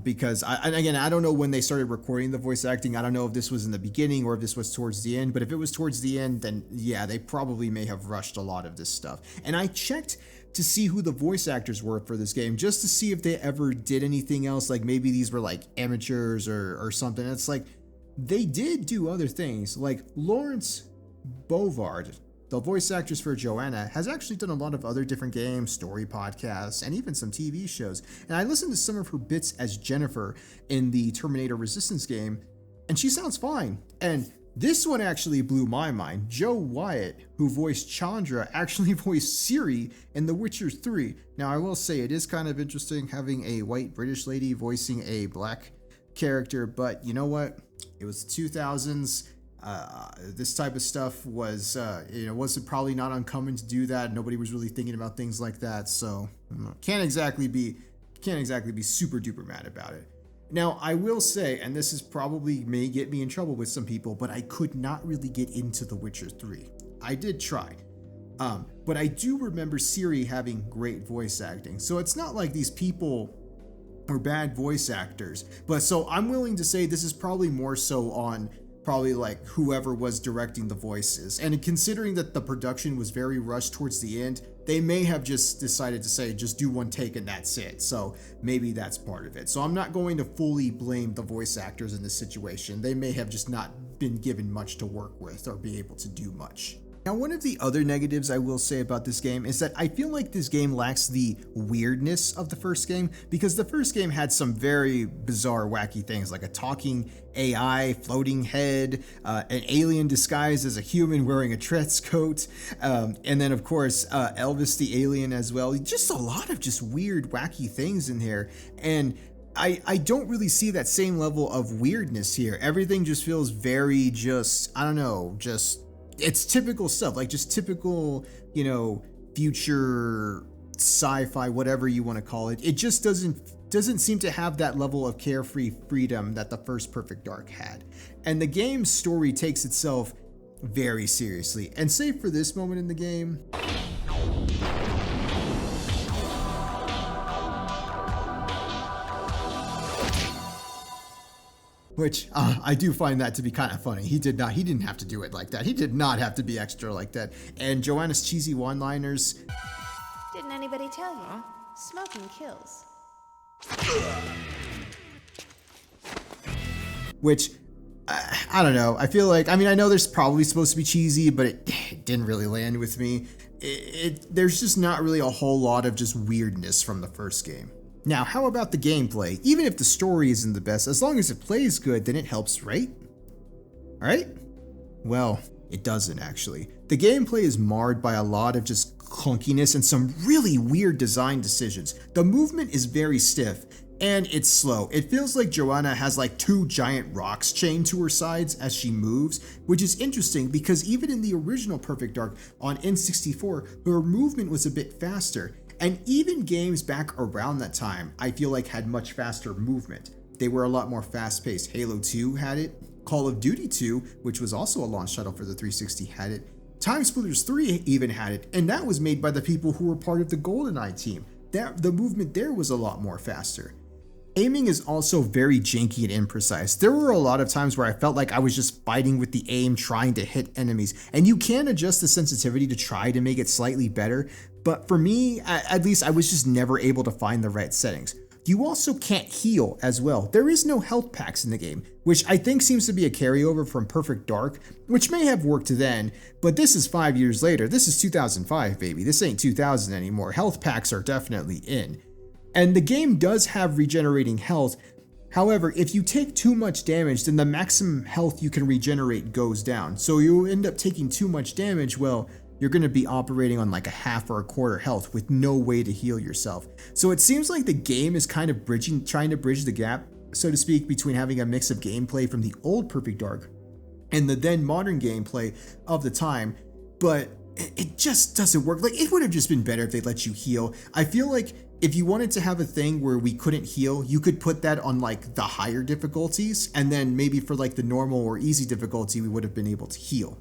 because I don't know when they started recording the voice acting. I don't know if this was in the beginning or if this was towards the end, but if it was towards the end, then yeah, they probably may have rushed a lot of this stuff. And I checked to see who the voice actors were for this game, just to see if they ever did anything else, like maybe these were like amateurs or something. It's like, they did do other things, like Lawrence Bovard, the voice actress for Joanna, has actually done a lot of other different games, story podcasts, and even some TV shows. And I listened to some of her bits as Jennifer in the Terminator Resistance game, and she sounds fine. And this one actually blew my mind. Joe Wyatt, who voiced Chandra, actually voiced Ciri in The Witcher 3. Now, I will say it is kind of interesting having a white British lady voicing a black character, but you know what? It was the 2000s. This type of stuff was, wasn't probably not uncommon to do that. Nobody was really thinking about things like that, so can't exactly be super duper mad about it. Now, I will say, and this is probably may get me in trouble with some people, but I could not really get into The Witcher 3. I did try, but I do remember Ciri having great voice acting, so it's not like these people or bad voice actors. But so I'm willing to say this is probably more so on probably like whoever was directing the voices. And considering that the production was very rushed towards the end, they may have just decided to say, just do one take and that's it. So maybe that's part of it. So I'm not going to fully blame the voice actors in this situation. They may have just not been given much to work with or be able to do much. Now, one of the other negatives I will say about this game is that I feel like this game lacks the weirdness of the first game, because the first game had some very bizarre, wacky things like a talking AI, floating head, an alien disguised as a human wearing a trench coat, and then of course Elvis the alien as well. Just a lot of just weird, wacky things in here, and I don't really see that same level of weirdness here. Everything just feels very I don't know, it's typical stuff, like just typical, future sci-fi, whatever you want to call it. It just doesn't seem to have that level of carefree freedom that the first Perfect Dark had. And the game's story takes itself very seriously. And save for this moment in the game, which I do find that to be kind of funny. He didn't have to do it like that. He did not have to be extra like that. And Joanna's cheesy one-liners.
Didn't anybody tell you? Smoking kills.
Which, I don't know. I feel like, I know there's probably supposed to be cheesy, but it didn't really land with me. There's just not really a whole lot of just weirdness from the first game. Now, how about the gameplay? Even if the story isn't the best, as long as it plays good, then it helps, right? Alright? Well, it doesn't actually. The gameplay is marred by a lot of just clunkiness and some really weird design decisions. The movement is very stiff, and it's slow. It feels like Joanna has like 2 giant rocks chained to her sides as she moves, which is interesting because even in the original Perfect Dark on N64, her movement was a bit faster. And even games back around that time, I feel like had much faster movement. They were a lot more fast-paced. Halo 2 had it. Call of Duty 2, which was also a launch title for the 360, had it. Time Splitters 3 even had it, and that was made by the people who were part of the GoldenEye team. The movement there was a lot more faster. Aiming is also very janky and imprecise. There were a lot of times where I felt like I was just fighting with the aim trying to hit enemies, and you can adjust the sensitivity to try to make it slightly better, but for me, at least I was just never able to find the right settings. You also can't heal as well. There is no health packs in the game, which I think seems to be a carryover from Perfect Dark, which may have worked then, but this is 5 years later. This is 2005, baby. This ain't 2000 anymore. Health packs are definitely in. And the game does have regenerating health. However, if you take too much damage, then the maximum health you can regenerate goes down. So you end up taking too much damage, well, you're going to be operating on like a half or a quarter health with no way to heal yourself. So it seems like the game is kind of trying to bridge the gap, so to speak, between having a mix of gameplay from the old Perfect Dark and the then modern gameplay of the time, but it just doesn't work. Like, it would have just been better if they let you heal. I feel like if you wanted to have a thing where we couldn't heal, you could put that on like the higher difficulties, and then maybe for like the normal or easy difficulty, we would have been able to heal.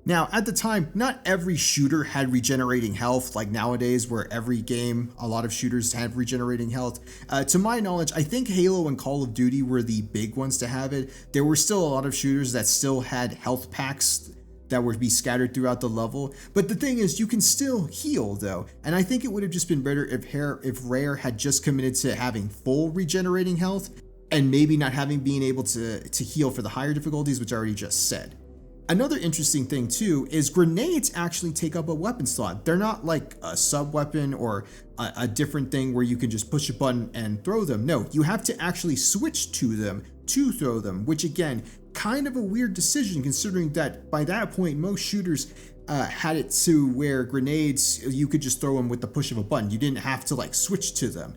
Now, at the time, not every shooter had regenerating health like nowadays, where every game, a lot of shooters have regenerating health. To my knowledge, I think Halo and Call of Duty were the big ones to have it. There were still a lot of shooters that still had health packs that would be scattered throughout the level. But the thing is, you can still heal though. And I think it would have just been better if Rare had just committed to having full regenerating health and maybe not being able to heal for the higher difficulties, which I already just said. Another interesting thing too is grenades actually take up a weapon slot. They're not like a sub weapon or a different thing where you can just push a button and throw them. No, you have to actually switch to them to throw them, which again, kind of a weird decision considering that by that point, most shooters had it to where grenades, you could just throw them with the push of a button. You didn't have to like switch to them.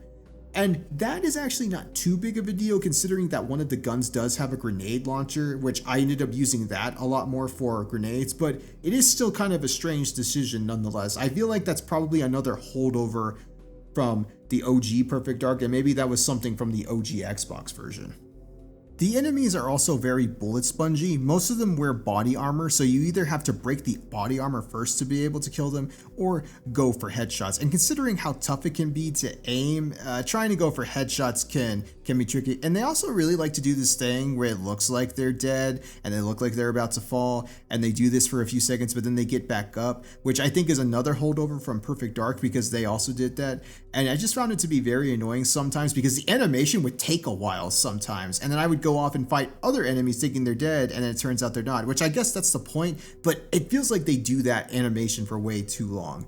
And that is actually not too big of a deal considering that one of the guns does have a grenade launcher, which I ended up using that a lot more for grenades, but it is still kind of a strange decision nonetheless. I feel like that's probably another holdover from the OG Perfect Dark, and maybe that was something from the OG Xbox version. The enemies are also very bullet spongy. Most of them wear body armor, so you either have to break the body armor first to be able to kill them or go for headshots. And considering how tough it can be to aim, trying to go for headshots can can be tricky. And they also really like to do this thing where it looks like they're dead and they look like they're about to fall, and they do this for a few seconds, but then they get back up, which I think is another holdover from Perfect Dark because they also did that. And I just found it to be very annoying sometimes because the animation would take a while sometimes, and then I would go off and fight other enemies thinking they're dead, and then it turns out they're not, which I guess that's the point, but it feels like they do that animation for way too long.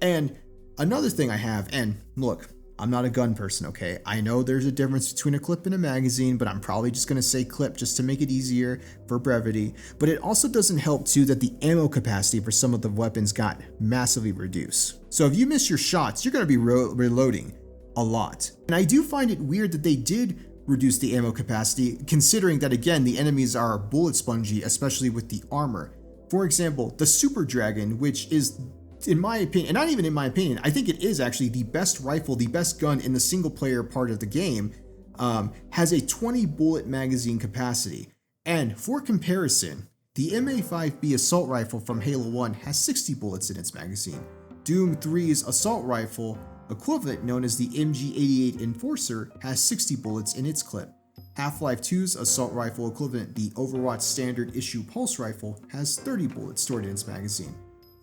And another thing I have, and look, I'm not a gun person, okay? I know there's a difference between a clip and a magazine, but I'm probably just gonna say clip just to make it easier for brevity. But it also doesn't help too that the ammo capacity for some of the weapons got massively reduced. So if you miss your shots, you're gonna be reloading a lot. And I do find it weird that they did reduce the ammo capacity, considering that again, the enemies are bullet spongy, especially with the armor. For example, the Super Dragon, which is, in my opinion, and not even in my opinion, I think it is actually the best rifle, the best gun in the single player part of the game, has a 20 bullet magazine capacity. And for comparison, the MA5B assault rifle from Halo 1 has 60 bullets in its magazine. Doom 3's assault rifle equivalent, known as the MG88 Enforcer, has 60 bullets in its clip. Half-Life 2's assault rifle equivalent, the Overwatch standard issue pulse rifle, has 30 bullets stored in its magazine.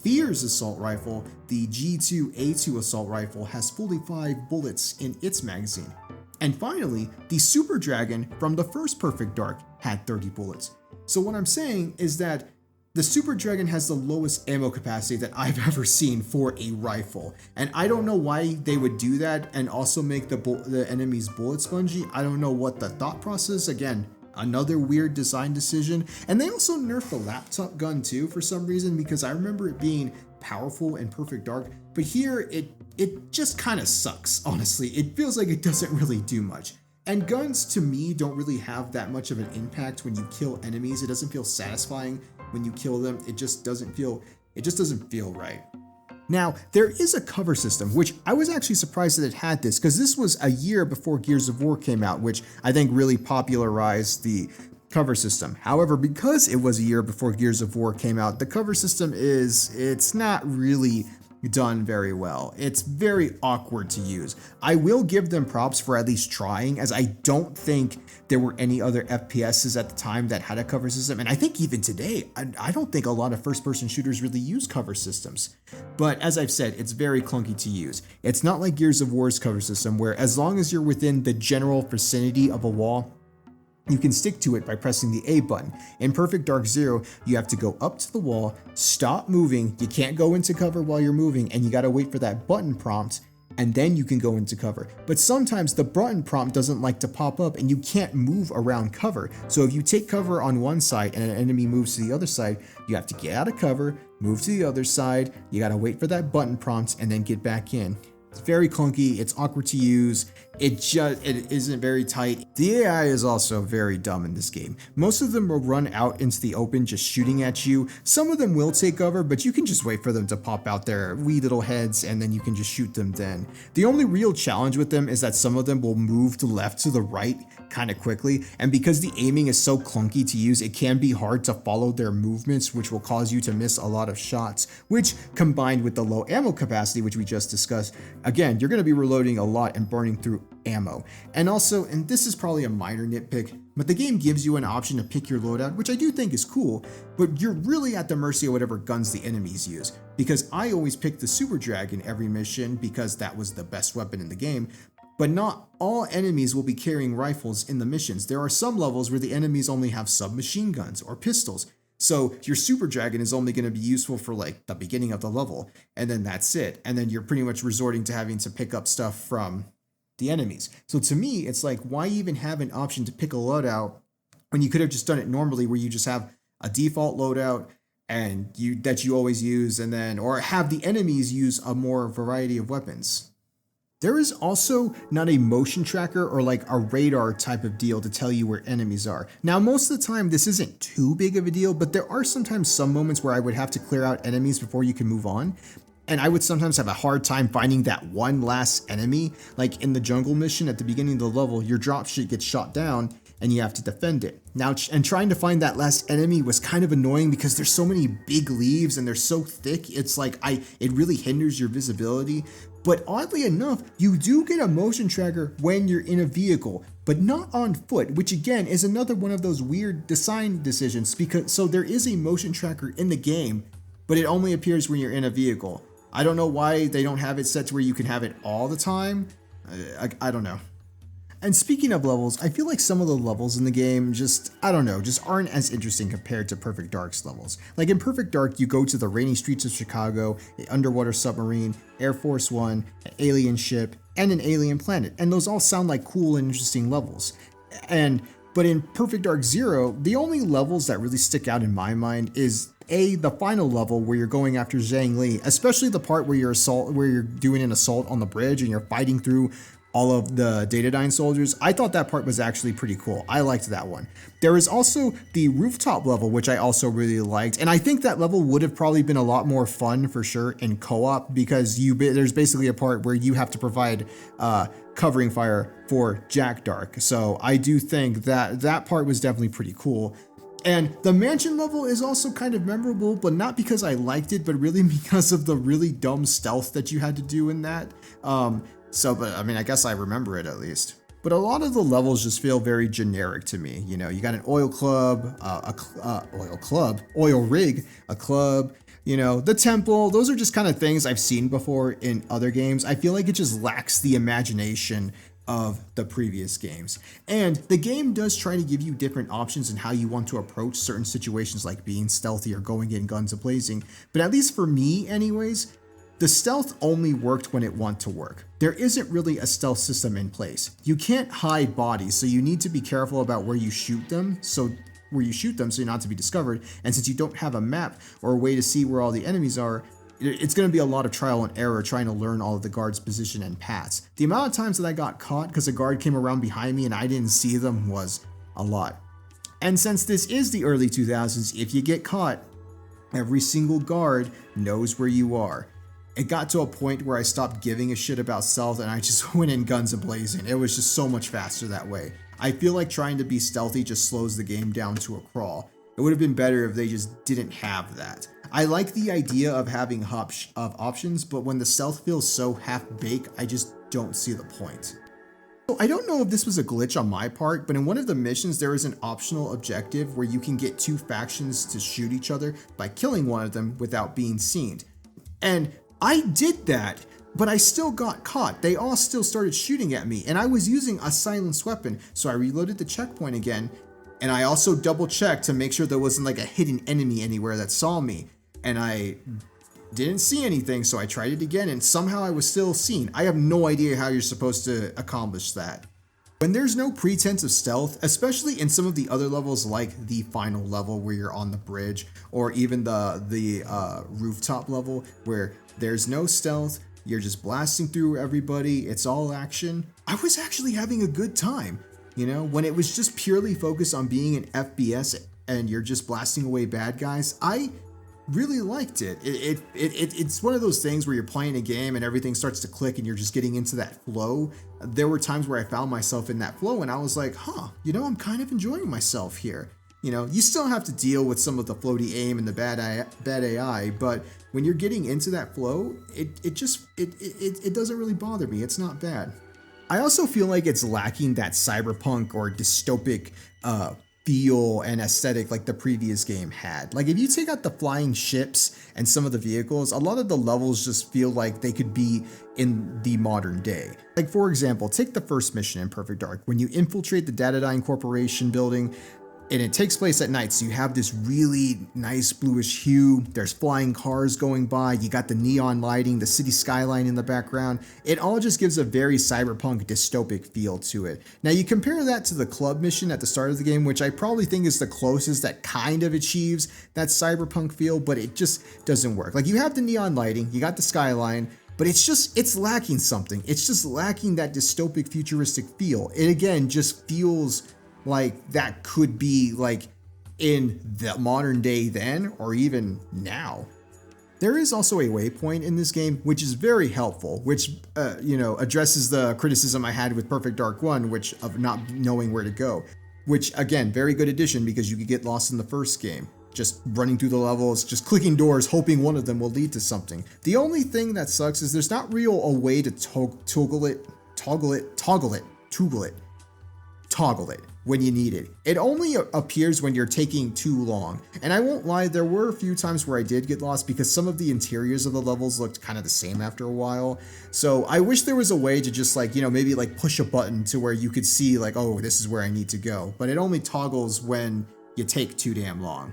Fear's assault rifle, the G2A2 assault rifle, has 45 bullets in its magazine. And finally, the Super Dragon from the first Perfect Dark had 30 bullets. So what I'm saying is that the Super Dragon has the lowest ammo capacity that I've ever seen for a rifle. And I don't know why they would do that and also make the enemies bullet spongy. I don't know what the thought process, again, another weird design decision. And they also nerfed the laptop gun too for some reason, because I remember it being powerful in Perfect Dark, but here it just kind of sucks, honestly. It feels like it doesn't really do much. And guns to me don't really have that much of an impact when you kill enemies. It doesn't feel satisfying when you kill them. It just doesn't feel right. Now, there is a cover system, which I was actually surprised that it had this, because this was a year before Gears of War came out, which I think really popularized the cover system. However, because it was a year before Gears of War came out, the cover system it's not really done very well. It's very awkward to use. I will give them props for at least trying, as I don't think there were any other FPSs at the time that had a cover system. And I think even today, I don't think a lot of first-person shooters really use cover systems. But as I've said, it's very clunky to use. It's not like Gears of War's cover system, where as long as you're within the general vicinity of a wall, you can stick to it by pressing the A button. In Perfect Dark Zero, you have to go up to the wall, stop moving, you can't go into cover while you're moving, and you gotta wait for that button prompt, and then you can go into cover. But sometimes the button prompt doesn't like to pop up and you can't move around cover. So if you take cover on one side and an enemy moves to the other side, you have to get out of cover, move to the other side, you gotta wait for that button prompt, and then get back in. It's very clunky, it's awkward to use, it isn't very tight. The AI is also very dumb in this game. Most of them will run out into the open just shooting at you. Some of them will take cover, but you can just wait for them to pop out their wee little heads and then you can just shoot them then. The only real challenge with them is that some of them will move to left to the right kind of quickly, and because the aiming is so clunky to use, it can be hard to follow their movements, which will cause you to miss a lot of shots, which combined with the low ammo capacity, which we just discussed, again, you're going to be reloading a lot and burning through ammo. And also, and this is probably a minor nitpick, but the game gives you an option to pick your loadout, which I do think is cool, but you're really at the mercy of whatever guns the enemies use, because I always pick the Super Dragon every mission because that was the best weapon in the game. But not all enemies will be carrying rifles in the missions. There are some levels where the enemies only have submachine guns or pistols. So your Super Dragon is only going to be useful for like the beginning of the level, and then that's it. And then you're pretty much resorting to having to pick up stuff from the enemies. So to me, it's like, why even have an option to pick a loadout when you could have just done it normally, where you just have a default loadout and that you always use, and then, or have the enemies use a more variety of weapons. There is also not a motion tracker or like a radar type of deal to tell you where enemies are. Now, most of the time, this isn't too big of a deal, but there are sometimes some moments where I would have to clear out enemies before you can move on. And I would sometimes have a hard time finding that one last enemy. Like in the jungle mission at the beginning of the level, your dropship gets shot down and you have to defend it. Now, and trying to find that last enemy was kind of annoying because there's so many big leaves and they're so thick. It's like, it really hinders your visibility. But oddly enough, you do get a motion tracker when you're in a vehicle, but not on foot, which again is another one of those weird design decisions because so there is a motion tracker in the game, but it only appears when you're in a vehicle. I don't know why they don't have it set to where you can have it all the time. I don't know. And speaking of levels, I feel like some of the levels in the game just aren't as interesting compared to Perfect Dark's levels. Like in Perfect Dark, you go to the rainy streets of Chicago, an underwater submarine, Air Force One, an alien ship, and an alien planet. And those all sound like cool and interesting levels. But in Perfect Dark Zero, the only levels that really stick out in my mind is the final level where you're going after Zhang Li, especially the part where you're doing an assault on the bridge and you're fighting through all of the Datadyne soldiers. I thought that part was actually pretty cool. I liked that one. There is also the rooftop level, which I also really liked. And I think that level would have probably been a lot more fun for sure in co-op because there's basically a part where you have to provide covering fire for Jack Dark. So I do think that part was definitely pretty cool. And the mansion level is also kind of memorable, but not because I liked it, but really because of the really dumb stealth that you had to do in that. But I mean, I guess I remember it at least. But a lot of the levels just feel very generic to me. You know, you got an oil club, oil rig, a club, you know, the temple. Those are just kind of things I've seen before in other games. I feel like it just lacks the imagination of the previous games. And the game does try to give you different options in how you want to approach certain situations like being stealthy or going in guns a-blazing. But at least for me anyways, the stealth only worked when it wanted to work. There isn't really a stealth system in place. You can't hide bodies, so you need to be careful about where you shoot them so you're not to be discovered. And since you don't have a map or a way to see where all the enemies are, it's going to be a lot of trial and error trying to learn all of the guards' position and paths. The amount of times that I got caught because a guard came around behind me and I didn't see them was a lot. And since this is the early 2000s, if you get caught, every single guard knows where you are. It got to a point where I stopped giving a shit about stealth and I just went in guns a-blazing. It was just so much faster that way. I feel like trying to be stealthy just slows the game down to a crawl. It would have been better if they just didn't have that. I like the idea of having options, but when the stealth feels so half-baked, I just don't see the point. So I don't know if this was a glitch on my part, but in one of the missions there is an optional objective where you can get two factions to shoot each other by killing one of them without being seen. And I did that, but I still got caught. They all still started shooting at me, and I was using a silenced weapon, so I reloaded the checkpoint again, and I also double checked to make sure there wasn't like a hidden enemy anywhere that saw me, and I didn't see anything, so I tried it again, and somehow I was still seen. I have no idea how you're supposed to accomplish that. When there's no pretense of stealth, especially in some of the other levels like the final level where you're on the bridge, or even the rooftop level where there's no stealth, you're just blasting through everybody, it's all action, I was actually having a good time. You know, when it was just purely focused on being an FPS and you're just blasting away bad guys, I really liked it. It's one of those things where you're playing a game and everything starts to click and you're just getting into that flow. There were times where I found myself in that flow and I was like, you know, I'm kind of enjoying myself here. You know, you still have to deal with some of the floaty aim and the bad AI, but when you're getting into that flow, it doesn't really bother me. It's not bad. I also feel like it's lacking that cyberpunk or dystopic feel and aesthetic like the previous game had. Like if you take out the flying ships and some of the vehicles, a lot of the levels just feel like they could be in the modern day. Like for example, take the first mission in Perfect Dark. When you infiltrate the Datadyne Corporation building, and it takes place at night, so you have this really nice bluish hue. There's flying cars going by. You got the neon lighting, the city skyline in the background. It all just gives a very cyberpunk dystopic feel to it. Now you compare that to the club mission at the start of the game, which I probably think is the closest that kind of achieves that cyberpunk feel, but it just doesn't work. Like you have the neon lighting, you got the skyline, but it's lacking something. It's just lacking that dystopic futuristic feel. It again just feels like that could be like in the modern day then or even now. There is also a waypoint in this game which is very helpful, which addresses the criticism I had with Perfect Dark 1, which of not knowing where to go, which again, very good addition because you could get lost in the first game. just running through the levels, just clicking doors, hoping one of them will lead to something. The only thing that sucks is there's not real a way to toggle it when you need it. It only appears when you're taking too long. And I won't lie, there were a few times where I did get lost because some of the interiors of the levels looked kind of the same after a while. So I wish there was a way to just like, maybe like push a button to where you could see like, oh, this is where I need to go. But it only toggles when you take too damn long.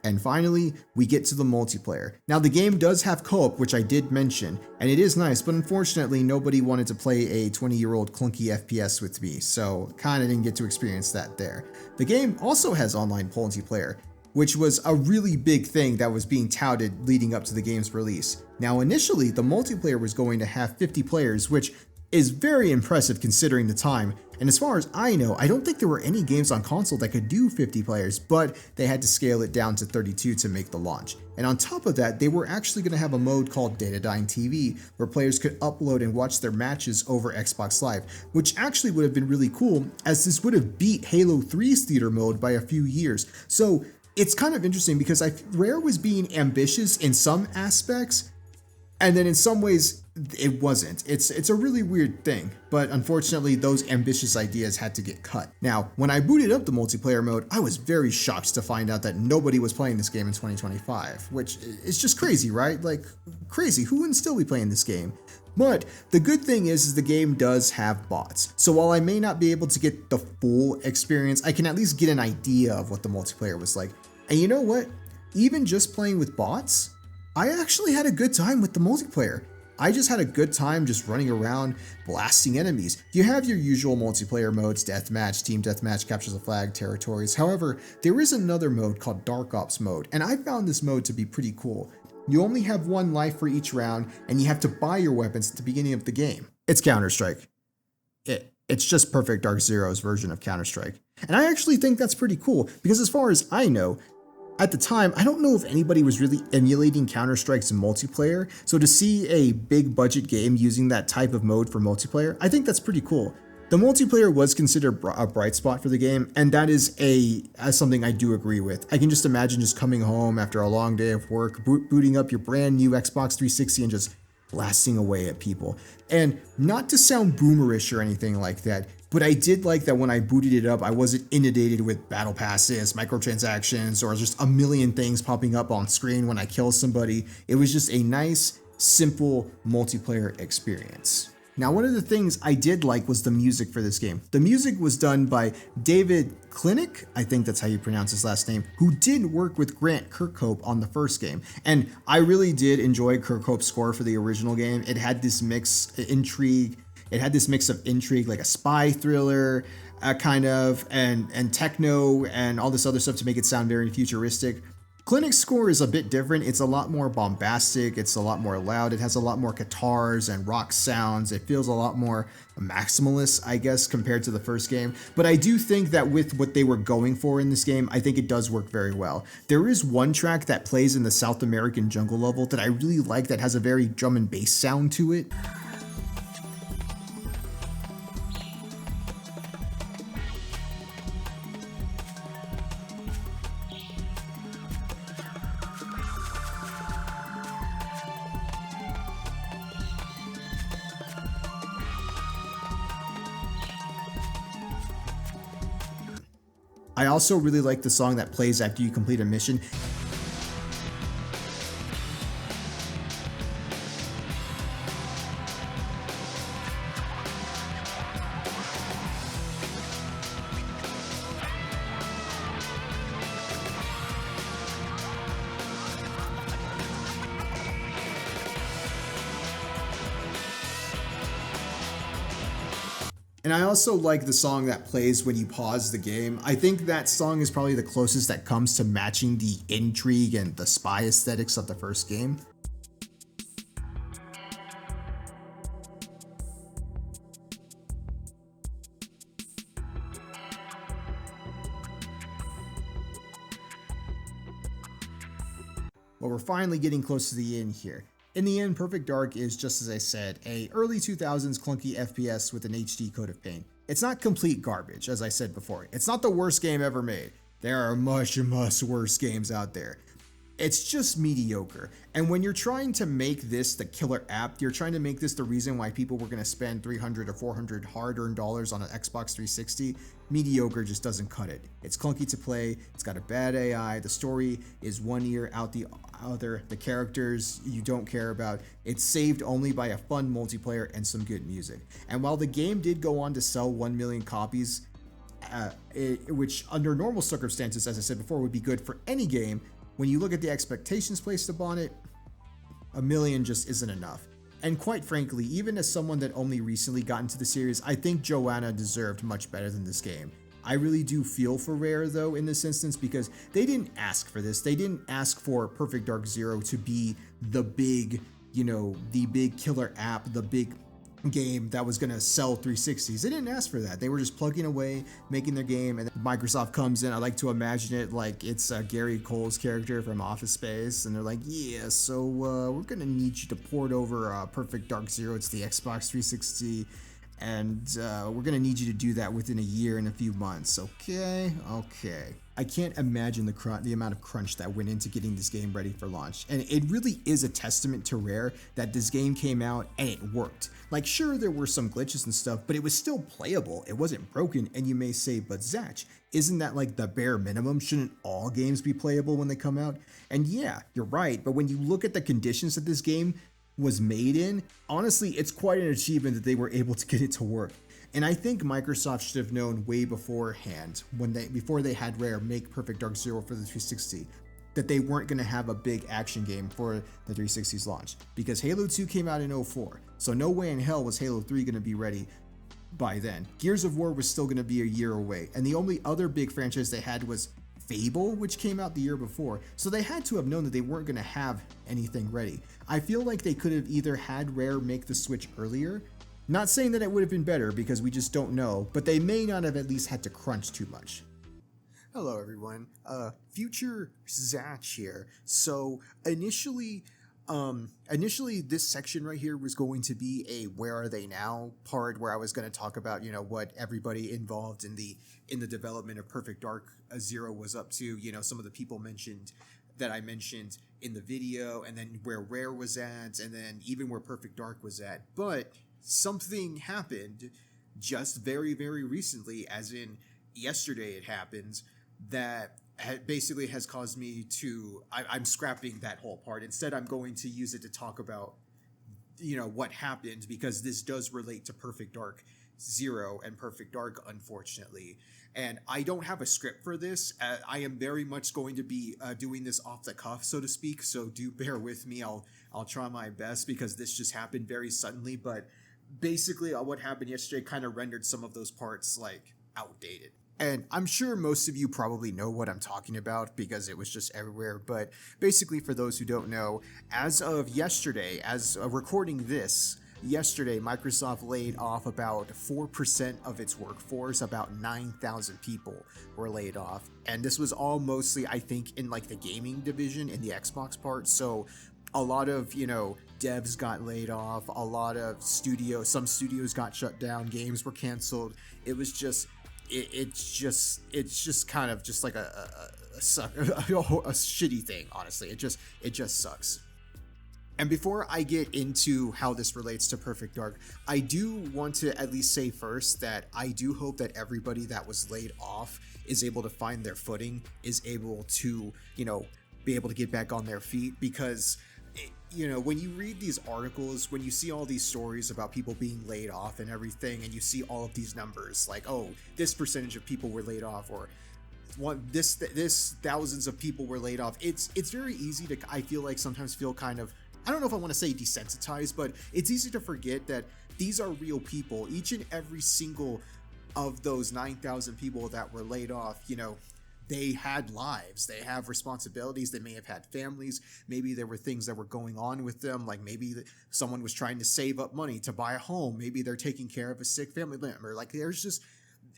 And finally, we get to the multiplayer. Now the game does have co-op, which I did mention, and it is nice, but unfortunately nobody wanted to play a 20-year-old clunky FPS with me, so kinda didn't get to experience that there. The game also has online multiplayer, which was a really big thing that was being touted leading up to the game's release. Now initially, the multiplayer was going to have 50 players, which is very impressive considering the time, and as far as I know, I don't think there were any games on console that could do 50 players, but they had to scale it down to 32 to make the launch. And on top of that, they were actually going to have a mode called Datadyne TV, where players could upload and watch their matches over Xbox Live, which actually would have been really cool, as this would have beat Halo 3's theater mode by a few years. So it's kind of interesting because Rare was being ambitious in some aspects, and then in some ways, it wasn't. It's a really weird thing, but unfortunately those ambitious ideas had to get cut. Now, when I booted up the multiplayer mode, I was very shocked to find out that nobody was playing this game in 2025, which is just crazy, right? Like, crazy, who wouldn't still be playing this game? But the good thing is the game does have bots. So while I may not be able to get the full experience, I can at least get an idea of what the multiplayer was like. And you know what? Even just playing with bots, I actually had a good time with the multiplayer. I just had a good time just running around blasting enemies. You have your usual multiplayer modes, deathmatch, team deathmatch, captures the flag, territories. However, there is another mode called Dark Ops mode, and I found this mode to be pretty cool. You only have one life for each round, and you have to buy your weapons at the beginning of the game. It's Counter-Strike. It's just Perfect Dark Zero's version of Counter-Strike. And I actually think that's pretty cool, because as far as I know, at the time, I don't know if anybody was really emulating Counter-Strike's multiplayer, so to see a big budget game using that type of mode for multiplayer, I think that's pretty cool. The multiplayer was considered a bright spot for the game, and that is something I do agree with. I can just imagine just coming home after a long day of work, booting up your brand new Xbox 360 and just blasting away at people. And not to sound boomerish or anything like that, but I did like that when I booted it up, I wasn't inundated with battle passes, microtransactions, or just a million things popping up on screen when I kill somebody. It was just a nice, simple multiplayer experience. Now, one of the things I did like was the music for this game. The music was done by David Klinik, I think that's how you pronounce his last name, who did work with Grant Kirkhope on the first game. And I really did enjoy Kirkhope's score for the original game. It had this mix of intrigue, like a spy thriller, kind of, and techno, and all this other stuff to make it sound very futuristic. Klinik's score is a bit different. It's a lot more bombastic. It's a lot more loud. It has a lot more guitars and rock sounds. It feels a lot more maximalist, I guess, compared to the first game. But I do think that with what they were going for in this game, I think it does work very well. There is one track that plays in the South American jungle level that I really like that has a very drum and bass sound to it. I also really like the song that plays after you complete a mission. And I also like the song that plays when you pause the game. I think that song is probably the closest that comes to matching the intrigue and the spy aesthetics of the first game. Well, we're finally getting close to the end here. In the end, Perfect Dark is, just as I said, a early 2000s clunky FPS with an HD coat of paint. It's not complete garbage, as I said before. It's not the worst game ever made. There are much worse games out there. It's just mediocre. And when you're trying to make this the killer app, you're trying to make this the reason why people were going to spend $300 or $400 hard-earned dollars on an Xbox 360, mediocre just doesn't cut it. It's clunky to play, it's got a bad AI, the story is one ear out the other, the characters you don't care about. It's saved only by a fun multiplayer and some good music. And while the game did go on to sell 1 million copies, which under normal circumstances, as I said before, would be good for any game, when you look at the expectations placed upon it, 1 million just isn't enough. And quite frankly, even as someone that only recently got into the series, I think Joanna deserved much better than this game. I really do feel for Rare though in this instance, because they didn't ask for this. They didn't ask for Perfect Dark Zero to be the big, the big killer app, the big game that was going to sell 360s. They didn't ask for that. They were just plugging away, making their game, and Microsoft comes in. I like to imagine it like it's Gary Cole's character from Office Space, and they're like, yeah, so we're going to need you to port over Perfect Dark Zero to the Xbox 360, and we're going to need you to do that within a year and a few months. Okay. I can't imagine the amount of crunch that went into getting this game ready for launch. And it really is a testament to Rare that this game came out and it worked. Like, sure, there were some glitches and stuff, but it was still playable. It wasn't broken. And you may say, but Zach, isn't that like the bare minimum? Shouldn't all games be playable when they come out? And yeah, you're right. But when you look at the conditions that this game was made in, honestly, it's quite an achievement that they were able to get it to work. And I think Microsoft should have known way beforehand, before they had Rare make Perfect Dark Zero for the 360, that they weren't going to have a big action game for the 360's launch. Because Halo 2 came out in 2004, so no way in hell was Halo 3 going to be ready by then. Gears of War was still going to be a year away, and the only other big franchise they had was Fable, which came out the year before, so they had to have known that they weren't going to have anything ready. I feel like they could have either had Rare make the switch earlier. Not saying that it would have been better, because we just don't know, but they may not have at least had to crunch too much. Hello everyone, future Zach here. So initially this section right here was going to be a where are they now part, where I was going to talk about, what everybody involved in the development of Perfect Dark Zero was up to, some of the people that I mentioned in the video, and then where Rare was at, and then even where Perfect Dark was at. But something happened just very, very recently, as in yesterday it happened, that basically has caused me to, I'm scrapping that whole part. Instead, I'm going to use it to talk about, what happened, because this does relate to Perfect Dark Zero and Perfect Dark, unfortunately. And I don't have a script for this. I am very much going to be doing this off the cuff, so to speak. So do bear with me. I'll try my best, because this just happened very suddenly. But basically, what happened yesterday kind of rendered some of those parts like outdated. And I'm sure most of you probably know what I'm talking about, because it was just everywhere. But basically, for those who don't know, as of yesterday, as recording this, yesterday, Microsoft laid off about 4% of its workforce. About 9,000 people were laid off. And this was all mostly, I think, in like the gaming division, in the Xbox part. So a lot of, devs got laid off. A lot of some studios got shut down. Games were canceled. It was just, it's just kind of just like a shitty thing, honestly. It just sucks. And before I get into how this relates to Perfect Dark, I do want to at least say first that I do hope that everybody that was laid off is able to find their footing, is able to, be able to get back on their feet, because when you read these articles, when you see all these stories about people being laid off and everything, and you see all of these numbers like, oh, this percentage of people were laid off, or this thousands of people were laid off, it's very easy to, I feel like, sometimes feel kind of, I don't know if I want to say desensitized, but it's easy to forget that these are real people. Each and every single of those 9,000 people that were laid off, they had lives, they have responsibilities, they may have had families, maybe there were things that were going on with them, like maybe someone was trying to save up money to buy a home, maybe they're taking care of a sick family member, like there's just,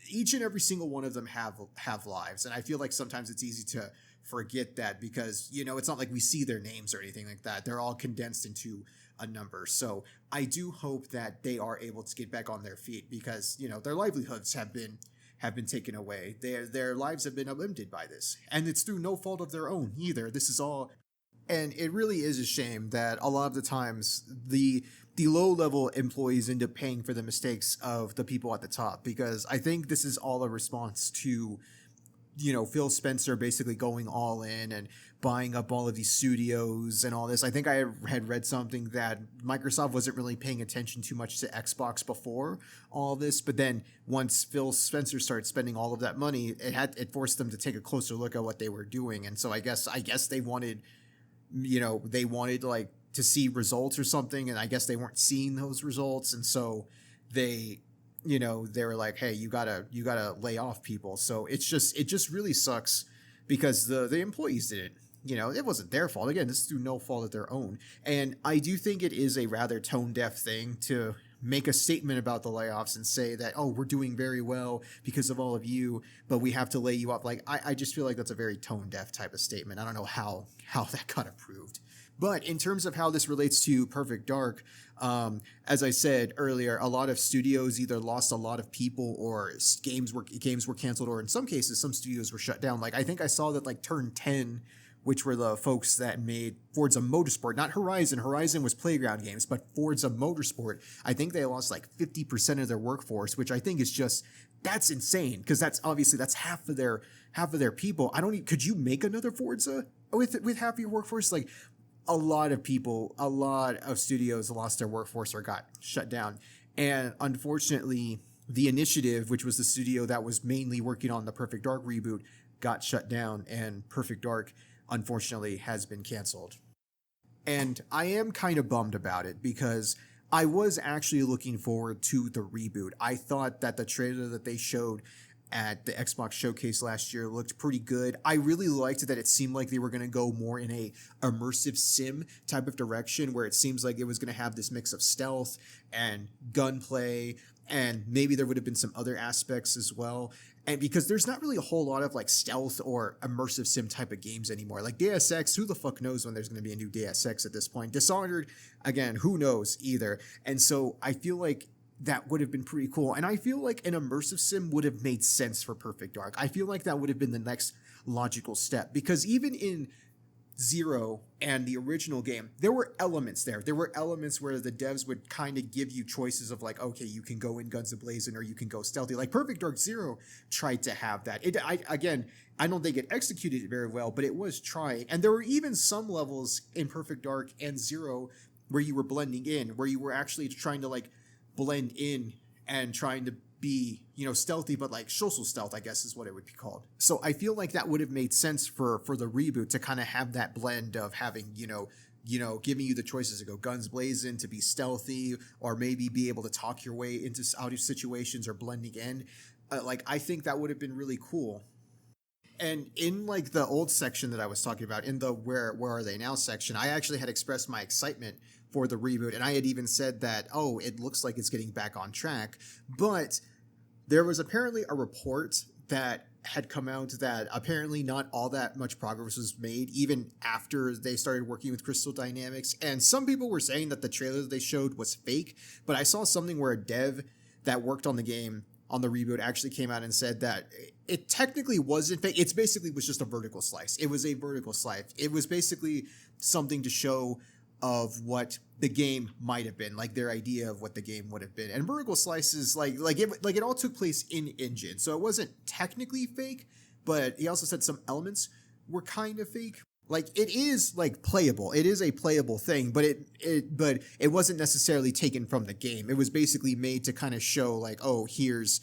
each and every single one of them have lives, and I feel like sometimes it's easy to forget that, because, it's not like we see their names or anything like that, they're all condensed into a number. So I do hope that they are able to get back on their feet, because, their livelihoods have been have been taken away. Their lives have been upended by this. And it's through no fault of their own either. This is all, and it really is a shame that a lot of the times the low level employees end up paying for the mistakes of the people at the top, because I think this is all a response to, Phil Spencer basically going all in and buying up all of these studios and all this. I think I had read something that Microsoft wasn't really paying attention too much to Xbox before all this, but then once Phil Spencer started spending all of that money, it forced them to take a closer look at what they were doing. And so I guess they wanted, they wanted like to see results or something, and I guess they weren't seeing those results, and so they were like, hey, you gotta lay off people. So it just really sucks, because the employees did it. It wasn't their fault. Again, this is through no fault of their own. And I do think it is a rather tone-deaf thing to make a statement about the layoffs and say that, oh, we're doing very well because of all of you, but we have to lay you off. Like, I just feel like that's a very tone-deaf type of statement. I don't know how that got approved. But in terms of how this relates to Perfect Dark, as I said earlier, a lot of studios either lost a lot of people, or games were canceled, or in some cases, some studios were shut down. Like, I think I saw that like Turn 10, which were the folks that made Forza Motorsport, not Horizon. Horizon was Playground Games, but Forza Motorsport, I think they lost like 50% of their workforce, which I think is just, that's insane, because that's half of their people. Could you make another Forza with half of your workforce? Like, a lot of studios lost their workforce or got shut down. And unfortunately, the Initiative, which was the studio that was mainly working on the Perfect Dark reboot, got shut down, and Perfect Dark, unfortunately, has been canceled. And I am kind of bummed about it, because I was actually looking forward to the reboot. I thought that the trailer that they showed at the Xbox showcase last year looked pretty good. I really liked that it seemed like they were going to go more in a immersive sim type of direction, where it seems like it was going to have this mix of stealth and gunplay, and maybe there would have been some other aspects as well. And because there's not really a whole lot of like stealth or immersive sim type of games anymore. Like Deus Ex, who the fuck knows when there's going to be a new Deus Ex at this point? Dishonored, again, who knows either. And so I feel like that would have been pretty cool. And I feel like an immersive sim would have made sense for Perfect Dark. I feel like that would have been the next logical step, because even in Zero and the original game, there were elements there. There were elements where the devs would kind of give you choices of like, okay, you can go in guns a-blazing or you can go stealthy. Like Perfect Dark Zero tried to have that. I don't think it executed it very well, but it was trying. And there were even some levels in Perfect Dark and Zero where you were blending in, where you were actually trying to like blend in and trying to be, stealthy, but like social stealth, I guess is what it would be called. So I feel like that would have made sense for the reboot to kind of have that blend of having, giving you the choices to go guns blazing, to be stealthy, or maybe be able to talk your way into out of situations, or blending in. I think that would have been really cool. And in like the old section that I was talking about, in the where are they now section, I actually had expressed my excitement for the reboot, and I had even said that, oh, it looks like it's getting back on track. But there was apparently a report that had come out that apparently not all that much progress was made even after they started working with Crystal Dynamics. And some people were saying that the trailer that they showed was fake, but I saw something where a dev that worked on the game on the reboot actually came out and said that it technically wasn't fake. It's basically was just a vertical slice. It was a vertical slice. It was basically something to show of what the game might have been, like their idea of what the game would have been. And vertical slices, it all took place in engine, so it wasn't technically fake. But he also said some elements were kind of fake. Like, it is like playable. It is a playable thing, but it wasn't necessarily taken from the game. It was basically made to kind of show like, oh, here's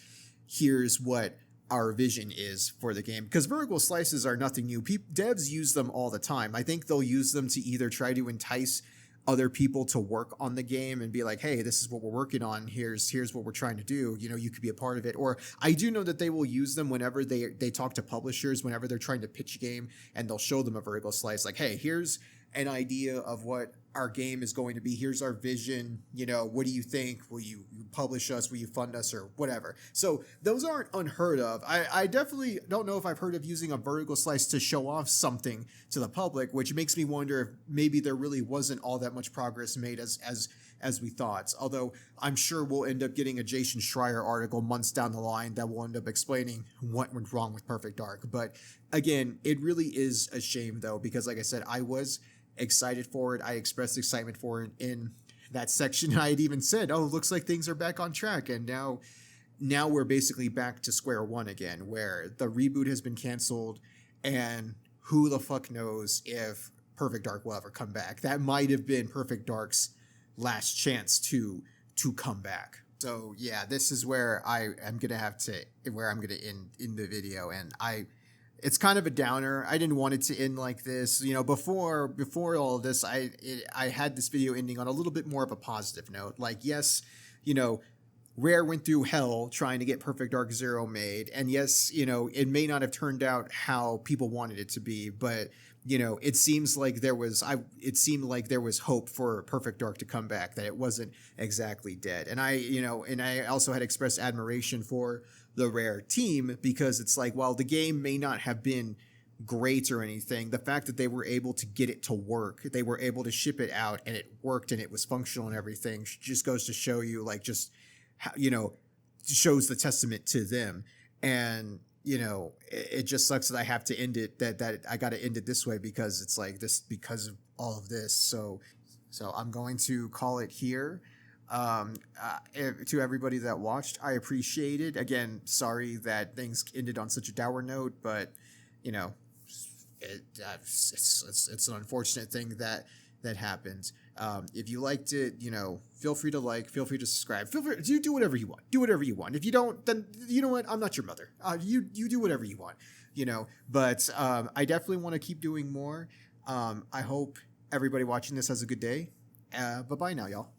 what our vision is for the game. Because vertical slices are nothing new. Devs use them all the time. I think they'll use them to either try to entice other people to work on the game and be like, hey, this is what we're working on. Here's what we're trying to do. You could be a part of it. Or I do know that they will use them whenever they talk to publishers, whenever they're trying to pitch a game, and they'll show them a vertical slice. Like, hey, here's an idea of what our game is going to be. Here's our vision. What do you think? Will you publish us? Will you fund us, or whatever? So those aren't unheard of. I definitely don't know if I've heard of using a vertical slice to show off something to the public, which makes me wonder if maybe there really wasn't all that much progress made as as we thought. Although I'm sure we'll end up getting a Jason Schreier article months down the line that will end up explaining what went wrong with Perfect Dark. But again, it really is a shame though, because like I said, I was excited for it. I expressed excitement for it in that section. I had even said, oh, looks like things are back on track. And now we're basically back to square one again, where the reboot has been canceled, and who the fuck knows if Perfect Dark will ever come back. That might have been Perfect Dark's last chance to come back. So yeah, this is where I'm gonna end the video, and it's kind of a downer. I didn't want it to end like this. You know, before all of this, I had this video ending on a little bit more of a positive note. Like, yes, you know, Rare went through hell trying to get Perfect Dark Zero made, and yes, you know, it may not have turned out how people wanted it to be, but you know, it seemed like there was hope for Perfect Dark to come back, that it wasn't exactly dead. And I also had expressed admiration for the Rare team, because it's like, while the game may not have been great or anything, the fact that they were able to get it to work, they were able to ship it out, and it worked and it was functional and everything, just goes to show you, like, just how, you know, shows the testament to them. And you know, it just sucks that I have to end it, that I got to end it this way, because it's like this, because of all of this. So I'm going to call it here. To everybody that watched, I appreciate it. Again, sorry that things ended on such a dour note, but you know, it's an unfortunate thing that happened. If you liked it, you know, feel free to like, feel free to subscribe, feel free to do whatever you want. Do whatever you want. If you don't, then you know what? I'm not your mother. You do whatever you want, you know. But I definitely want to keep doing more. I hope everybody watching this has a good day. Bye-bye now, y'all.